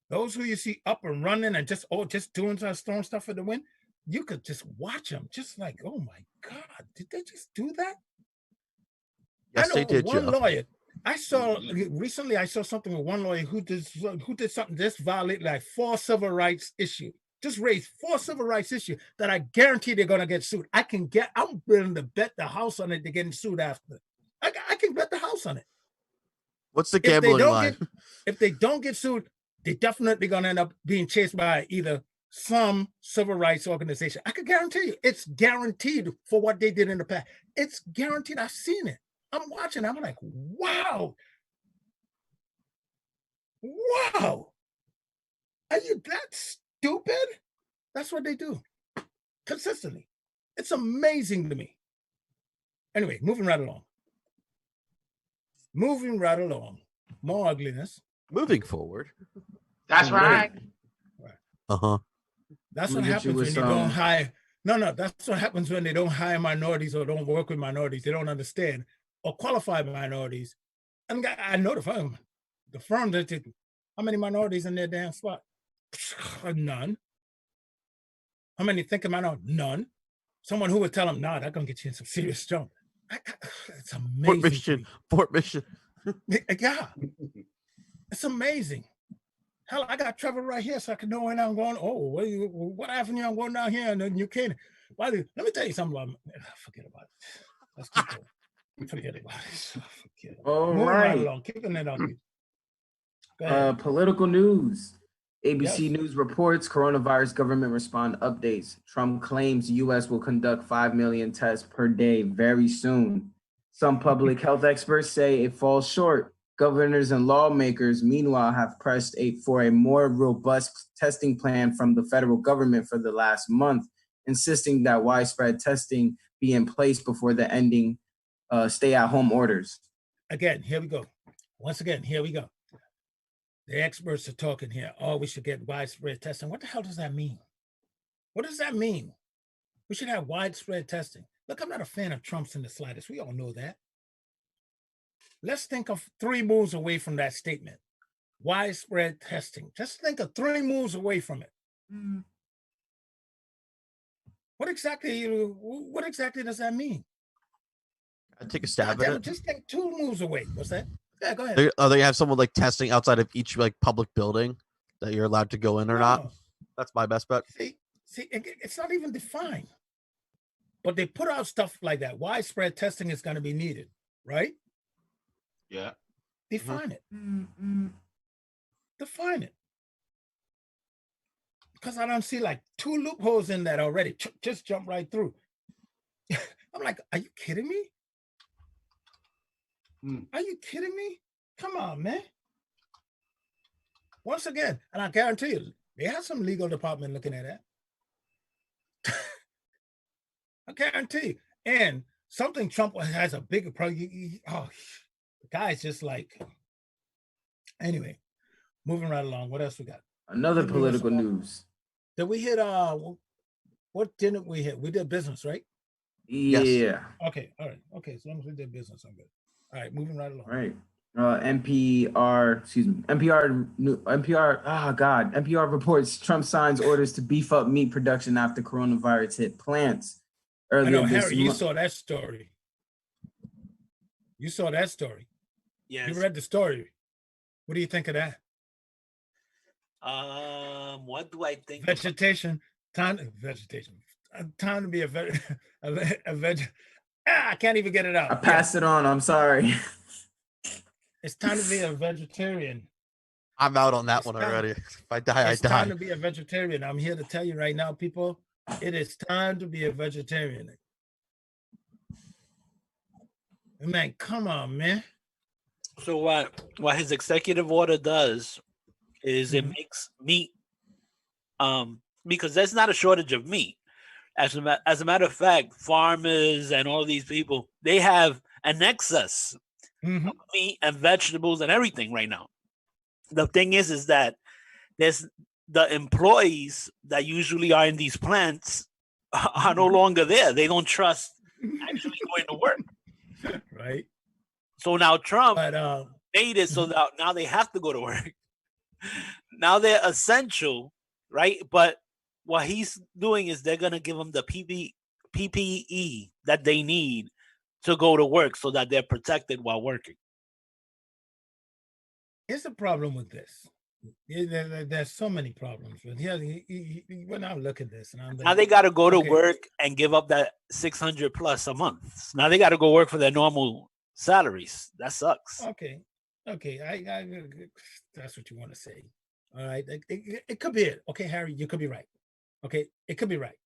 Those who you see up and running and just doing throwing stuff at the wind, you could just watch them, just like, oh my God, did they just do that? Yes, they did. One lawyer I saw something with one lawyer who did something just violate like 4 civil rights issues. Just raised 4 civil rights issues that I guarantee they're gonna get sued. I'm willing to bet the house on it. They're getting sued after. I can bet the house on it. What's the gambling line? If they don't get sued, they're definitely gonna end up being chased by either some civil rights organization. I can guarantee you, it's guaranteed for what they did in the past. It's guaranteed. I've seen it. I'm watching. I'm like, wow. Are you that stupid? That's what they do consistently. It's amazing to me. Anyway, moving right along. More ugliness. Moving forward. That's right. That's what happens when you don't hire. No, that's what happens when they don't hire minorities or don't work with minorities. They don't understand or qualified minorities. And I know the firm that did. How many minorities in their damn spot? None. How many think minority? None. Someone who would tell them, nah, that's going to get you in some serious trouble. It's amazing. Fort Mission. Yeah. It's amazing. Hell, I got Trevor right here, so I can know when I'm going. Oh, what avenue I'm going down here, and then you can. Let me tell you something about. Forget about it. Let's keep going. Forget about it. All right. Keeping it on. Political news. ABC News reports coronavirus government response updates. Trump claims U.S. will conduct 5 million tests per day very soon. Some public health experts say it falls short. Governors and lawmakers, meanwhile, have pressed for a more robust testing plan from the federal government for the last month, insisting that widespread testing be in place before the ending stay-at-home orders. Here we go. Once again, here we go. The experts are talking here. Oh, we should get widespread testing. What the hell does that mean? What does that mean? We should have widespread testing. Look, I'm not a fan of Trump's in the slightest. We all know that. Let's think of 3 moves away from that statement. Widespread testing. Just think of 3 moves away from it. What exactly does that mean? I'd take a stab at it. Just think 2 moves away. What's that? Yeah, go ahead. They have someone like testing outside of each like public building. that you're allowed to go in or not. That's my best bet. See, it's not even defined. But they put out stuff like that. Widespread testing is going to be needed, right? Yeah. Define it. Define it. Because I don't see like 2 loopholes in that already. Just jump right through. I'm like, are you kidding me? Are you kidding me? Come on, man. Once again, and I guarantee you, they have some legal department looking at that. I guarantee you. And something Trump has a bigger problem. The guy's just like, anyway, moving right along. What else we got? Another political news. Did we hit, what didn't we hit? We did business, right? Yeah. Yes. Okay, all right. Okay, as long as we did business, I'm good. All right, moving right along. All right. NPR reports Trump signs orders to beef up meat production after coronavirus hit plants. Earlier I know, this Harry, you month. saw that story. You saw that story. Yes. You read the story. What do you think of that? What do I think? Vegetation. Time to be a veg. I can't even get it out. I passed it on. I'm sorry. It's time to be a vegetarian. I'm out on that one already. If I die, I die. It's time to be a vegetarian. I'm here to tell you right now, people, it is time to be a vegetarian. Man, come on, man. So what his executive order does is it makes meat, because there's not a shortage of meat. As a matter of fact, farmers and all these people, they have an excess of meat and vegetables and everything right now. The thing is that there's the employees that usually are in these plants are no longer there. They don't trust actually going to work. Right. So now Trump made it so that now they have to go to work. Now they're essential, right? But what he's doing is they're going to give them the PPE that they need to go to work so that they're protected while working. Here's the problem with this. There's so many problems. But when I look at this, and I'm now they got to go to work and give up that $600 plus a month. Now they got to go work for their normal salaries. That sucks. Okay. I that's what you want to say. All right. It could be it. Okay, Harry, you could be right. Okay, it could be right.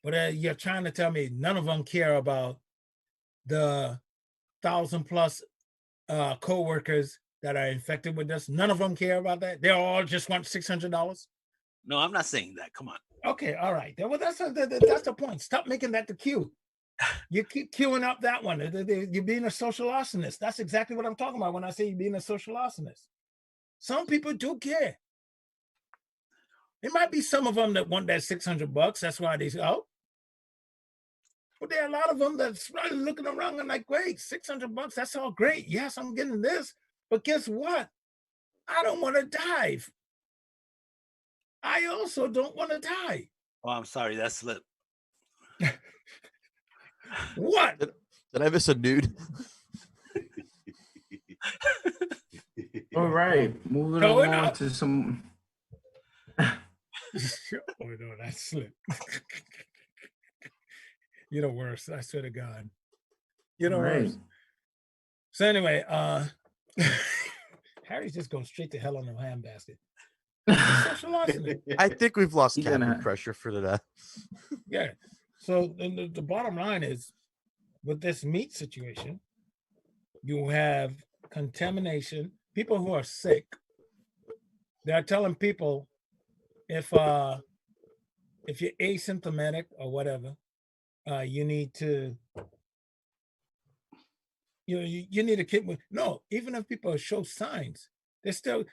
But you're trying to tell me none of them care about the 1,000+ co-workers that are infected with this. None of them care about that. They all just want $600. No, I'm not saying that. Come on. Okay, all right. Well, that's the point. Stop making that the cue. You keep queuing up that one. You're being a social arsonist. That's exactly what I'm talking about when I say you're being a social arsonist. Some people do care. There might be some of them that want that $600. That's why they say, oh. But there are a lot of them that's looking around and like, great, $600. That's all great. Yes, I'm getting this. But guess what? I don't want to die. I also don't want to die. Oh, I'm sorry. That slipped. What? Did I miss a nude? All right. Moving on to some... Oh no, that slipped. You're the worst. I swear to God. You're the worst. So anyway, Harry's just going straight to hell on the handbasket. I think we've lost cabinet pressure for today. Yeah. So the bottom line is, with this meat situation, you have contamination. People who are sick, they're telling people if you're asymptomatic or whatever, you need to you need to keep no. Even if people show signs, they still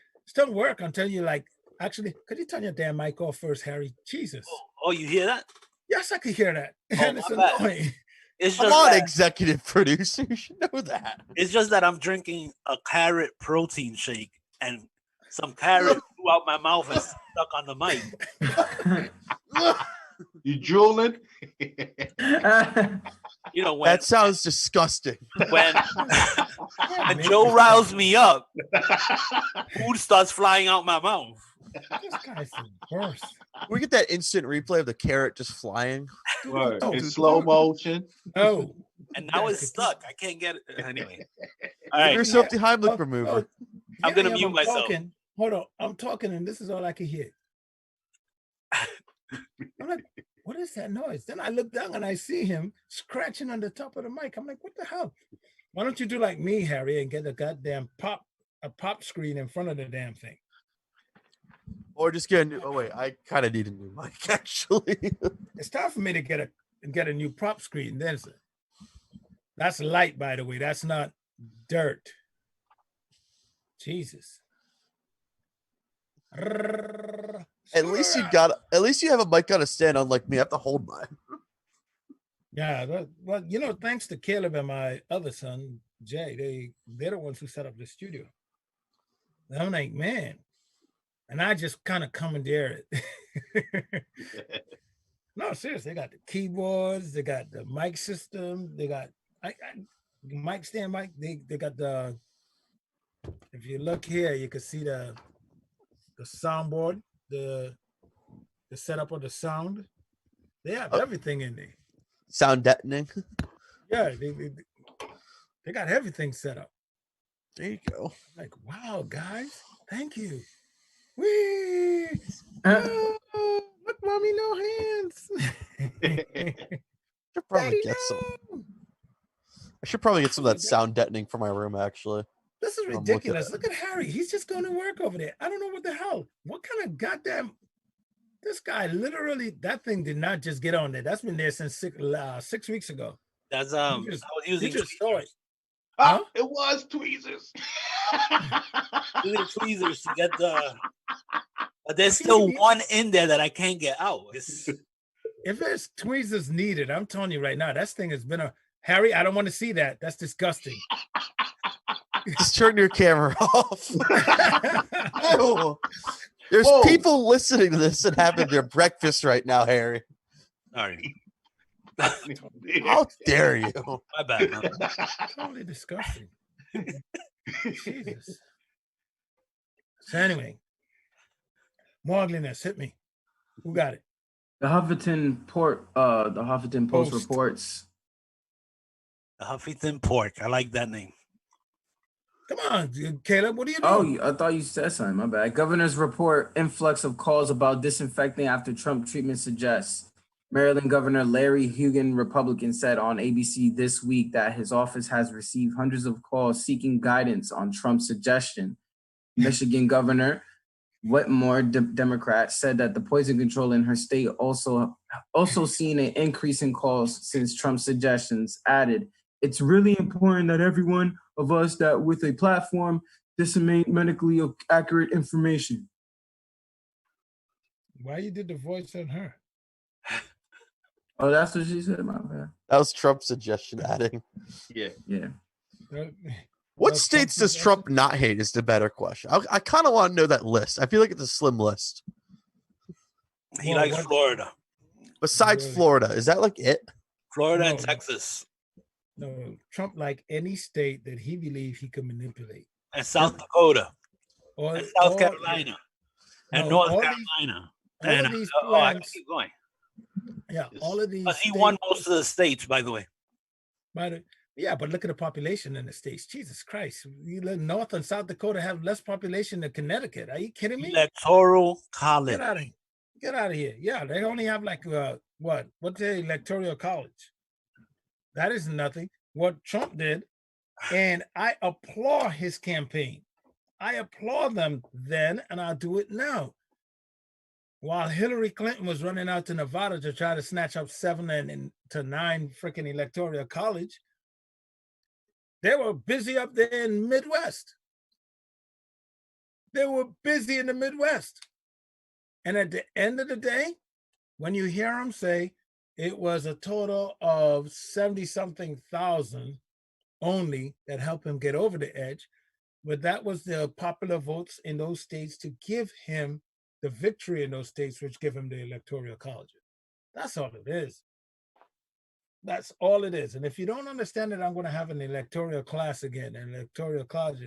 work until you like. Actually, could you turn your damn mic off first, Harry? Jesus. Oh, you hear that? Yes, I could hear that. And it's annoying. It's I'm just on executive producer. You should know that. It's just that I'm drinking a carrot protein shake and some carrot flew out my mouth and stuck on the mic. You drooling? You know when that sounds disgusting. When Joe riles me up, food starts flying out my mouth. This guy's the worst. We get that instant replay of the carrot just flying. Right. In slow motion. Oh. And now it's stuck. I can't get it. Anyway. All Give right. yourself the Heimlich remover. I'm going to mute myself. Talking. Hold on. I'm talking and this is all I can hear. I'm like, what is that noise? Then I look down and I see him scratching on the top of the mic. I'm like, what the hell? Why don't you do like me, Harry, and get a goddamn pop screen in front of the damn thing? Or just get a new. Oh wait, I kind of need a new mic actually. It's time for me to get a new prop screen. That's light, by the way. That's not dirt. Jesus. At least you have a mic on a stand, unlike me. I have to hold mine. Yeah, well, thanks to Caleb and my other son, Jay, they're the ones who set up the studio. And I'm like, man. And I just kind of commandeer it. No, seriously, they got the keyboards, they got the mic system, they got mic stand mic, they got the, if you look here, you can see the soundboard, the setup of the sound. They have everything in there. Sound deadening. Yeah, they got everything set up. There you go. Like, wow, guys, thank you. Whee! Oh, look, mommy, no hands. Should probably get some. I should probably get some of that sound deadening for my room, actually. This is ridiculous. Look at Harry. He's just going to work over there. I don't know what the hell. What kind of goddamn... This guy literally, that thing did not just get on there. That's been there since 6 weeks ago. That's I was using tweezers. Huh? It was tweezers. Using tweezers to get the. But there's still one in there that I can't get out. If there's tweezers needed, I'm telling you right now, that thing has been a Harry. I don't want to see that. That's disgusting. Just turn your camera off. There's people listening to this and having their breakfast right now, Harry. Sorry. How dare you? My bad. Totally disgusting. Jesus. So anyway, more ugliness. Hit me. Who got it? The Huffington Post reports. The Huffington Pork. I like that name. Come on, Caleb. What are you doing? Oh, I thought you said something. My bad. Governors report influx of calls about disinfecting after Trump treatment suggests. Maryland Governor Larry Hogan, Republican, said on ABC this week that his office has received hundreds of calls seeking guidance on Trump's suggestion. Michigan Governor Whitmore, Democrat, said that the poison control in her state also seen an increase in calls since Trump's suggestions. Added, it's really important that everyone of us that with a platform disseminate medically accurate information. Why you did the voice on her? Oh, that's what she said, my bad. That was Trump's suggestion, adding. Yeah. What states does Trump not hate is the better question. I kind of want to know that list. I feel like it's a slim list. He likes Florida. Besides Florida, is that like it? Florida and Texas. No, Trump like any state that he believes he can manipulate. And South Dakota. And South Carolina. And North Carolina. And I can keep going. Yeah, all of these. He won most of the states, by the way. But look at the population in the states. Jesus Christ. North and South Dakota have less population than Connecticut. Are you kidding me? Electoral college. Get out of here. Yeah, they only have like what's the electoral college? That is nothing. What Trump did, and I applaud his campaign. I applaud them then, and I'll do it now. While Hillary Clinton was running out to Nevada to try to snatch up 7 to 9 freaking electoral college, they were busy up there in the Midwest. They were busy in the Midwest. And at the end of the day, when you hear them say it was a total of 70-something thousand only that helped him get over the edge, but that was the popular votes in those states to give him the victory in those states, which give him the electoral college. That's all it is. That's all it is. And if you don't understand it, I'm going to have an electoral class again, an electoral college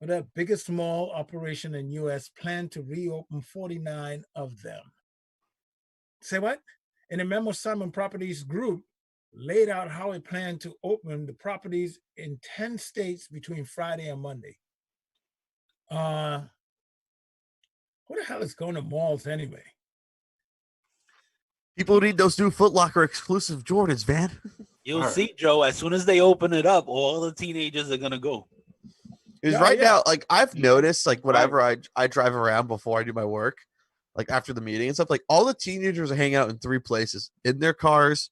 for the biggest mall operation in U.S. plan to reopen 49 of them. Say what? In a memo, Simon Properties Group laid out how it planned to open the properties in 10 states between Friday and Monday. Who the hell is going to malls anyway? People need those new Foot Locker exclusive Jordans, man. You'll see, Joe. As soon as they open it up, all the teenagers are gonna go. Because now, like I've noticed, like whenever I drive around before I do my work, like after the meeting and stuff, like all the teenagers are hanging out in 3 places: in their cars,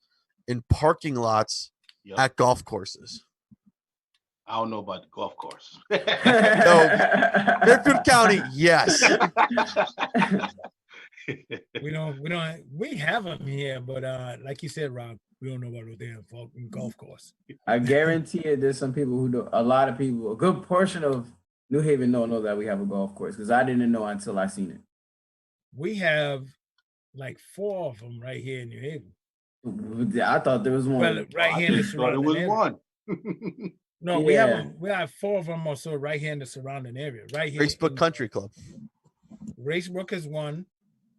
in parking lots, at golf courses. I don't know about the golf course. No, Fairfield County, yes. We have them here, but like you said, Rob, we don't know about the damn fucking golf course. I guarantee you there's some people who do, a lot of people, a good portion of New Haven don't know that we have a golf course, because I didn't know until I seen it. We have like 4 of them right here in New Haven. I thought there was one. Well, right here in the surrounding area. One. No, we have 4 of them or so right here in the surrounding area. Right here. Facebook Country Club. Racebrook is one.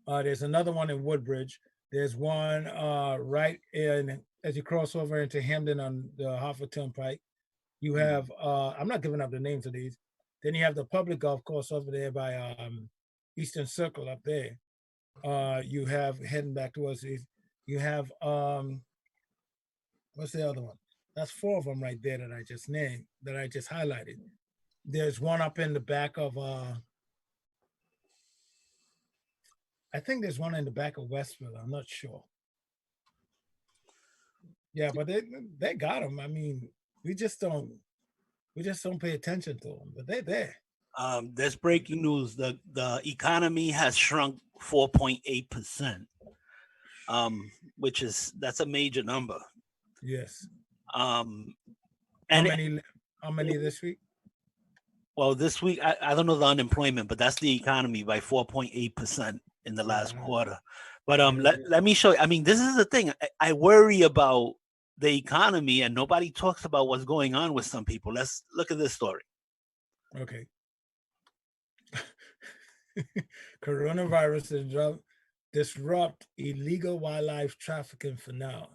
There's another one in Woodbridge. There's one right in as you cross over into Hamden on the Hartford Turnpike. You have I'm not giving up the names of these. Then you have the public golf course over there by Eastern Circle up there. You have heading back towards these. You have what's the other one? That's 4 of them right there that I just named, that I just highlighted. There's one up in the back of I think there's one in the back of Westville. I'm not sure. Yeah, but they got them. I mean, we just don't pay attention to them, but they're there. There's breaking news. The economy has shrunk 4.8%, that's a major number. Yes. How many this week? Well, this week I don't know the unemployment, but that's the economy by 4.8% in the last quarter. But let me show you. I mean, this is the thing. I worry about the economy, and nobody talks about what's going on with some people. Let's look at this story. Okay. Coronavirus disrupt illegal wildlife trafficking for now.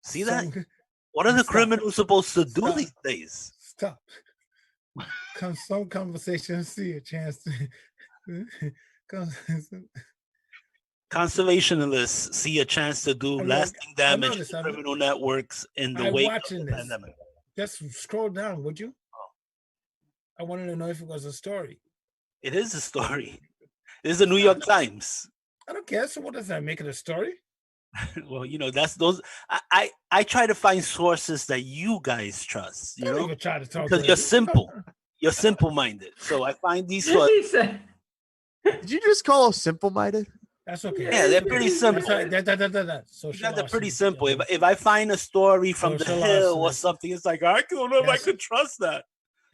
See that? What are the criminals supposed to do these days? Stop. Some conversations see a chance to conservationists see a chance to do lasting damage to criminal networks in the wake of the pandemic. Just scroll down, would you? I wanted to know if it was a story. It is a story. This is the New York Times. I don't care. So what does that make it a story? Well, that's those. I try to find sources that you guys trust. You know, try to talk because you're simple. You're simple-minded. So I find these sources. Did you just call us simple-minded? That's okay. Yeah, they're pretty simple. They're pretty simple. If I find a story from the Hill or something, it's like I don't know if I could trust that.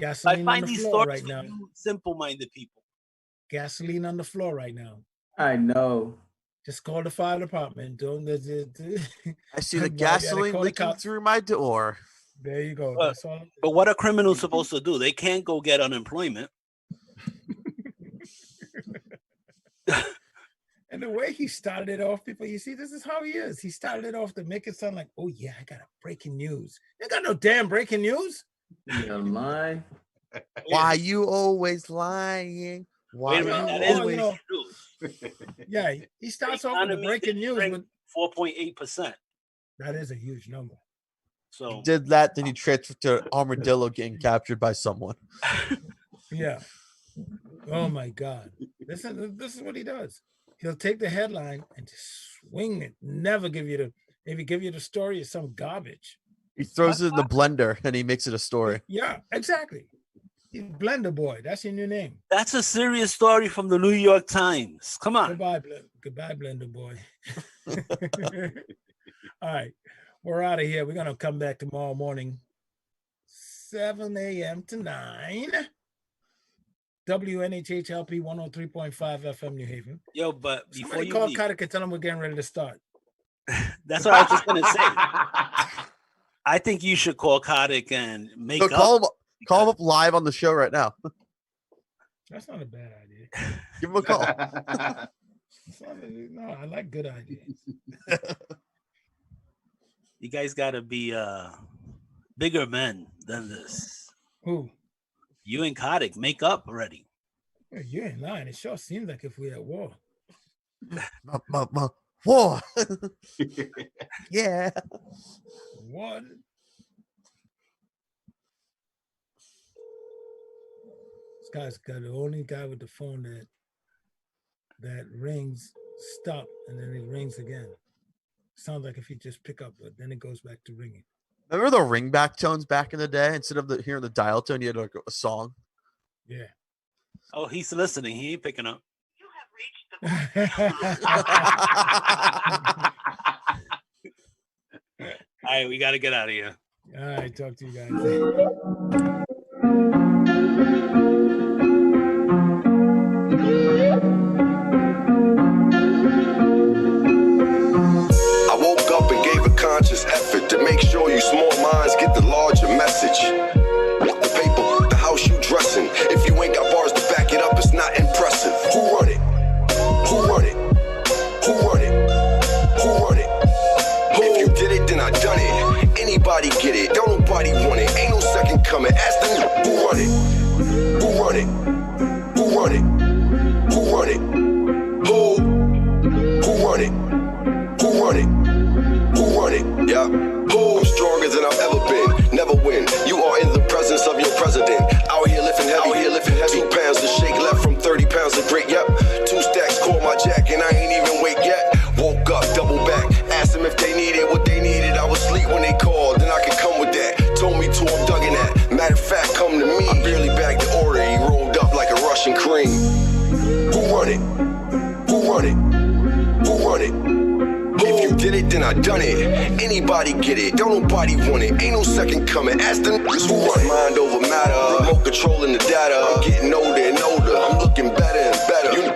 I find these stories right now. Simple-minded people. Gasoline on the floor right now. I know. Just call the fire department. I see the gasoline leaking through my door. There you go. But what are criminals supposed to do? They can't go get unemployment. And the way he started it off, people, you see, this is how he is. He started it off to make it sound like, oh, yeah, I got a breaking news. You got no damn breaking news. You're lying. Why you always lying? Why Yeah, he starts off with the breaking news with 4.8%. That is a huge number. So he did that, then he transferred to Armadillo getting captured by someone. Yeah. Oh my God. This is what he does. He'll take the headline and just swing it. Never give you if he give you the story, it's some garbage. He throws it in the blender and he makes it a story. Yeah, exactly. He's Blender Boy. That's your new name. That's a serious story from the New York Times. Come on. Goodbye, Blender Boy. All right. We're out of here. We're going to come back tomorrow morning, 7 a.m. to 9. WNHHLP 103.5 FM New Haven. Yo, but before somebody you call leave, Kotick and tell him we're getting ready to start. That's what I was just going to say. I think you should call Kotick and make Call him up live on the show right now. That's not a bad idea. Give him a call. No, I like good ideas. You guys got to be bigger men than this. Who? You and Kotick, make up already. Yeah, you ain't lying. It sure seems like if we're at war. War. Yeah. What? This guy's got the only guy with the phone that rings, stop, and then it rings again. Sounds like if you just pick up, but then it goes back to ringing. Remember the ringback tones back in the day? Instead of hearing the dial tone, you had like a song. Yeah. Oh, he's listening. He ain't picking up. All right, we got to get out of here. All right, talk to you guys. I woke up and gave a conscious effort to make sure you small minds get the larger message. The paper, the house you dressing. If you ain't got bars to back it up, it's not impressive. Who run it? Who run it? Who run it? Who run it? If you did it, then I done it. Anybody get it? Don't nobody want it. Ain't no second coming. Ask them who run it? Who run it? Who run it? Who run it? Who run it? Who run it? Who run it? Yeah. Who? I'm stronger than I've ever been. Never win. You are in the presence of your president. Out here lifting heavy. 2 pounds to shake left from 30 pounds of great. Yep. 2 stacks caught my jack and I ain't even wake yet. Woke up, double back. Asked them if they needed what they needed. I was asleep when they called. Then I could come with that. Told me to, I'm dug in that. Matter of fact, come to me. I barely bagged the order. He rolled up like a Russian cream. Who run it? Who run it? Who run it? If you did it, then I done it. Anybody get it? Don't nobody want it. Ain't no second coming. Ask them who run it. Mind over matter. Remote controlling the data. I'm getting older and older. I'm looking better and better.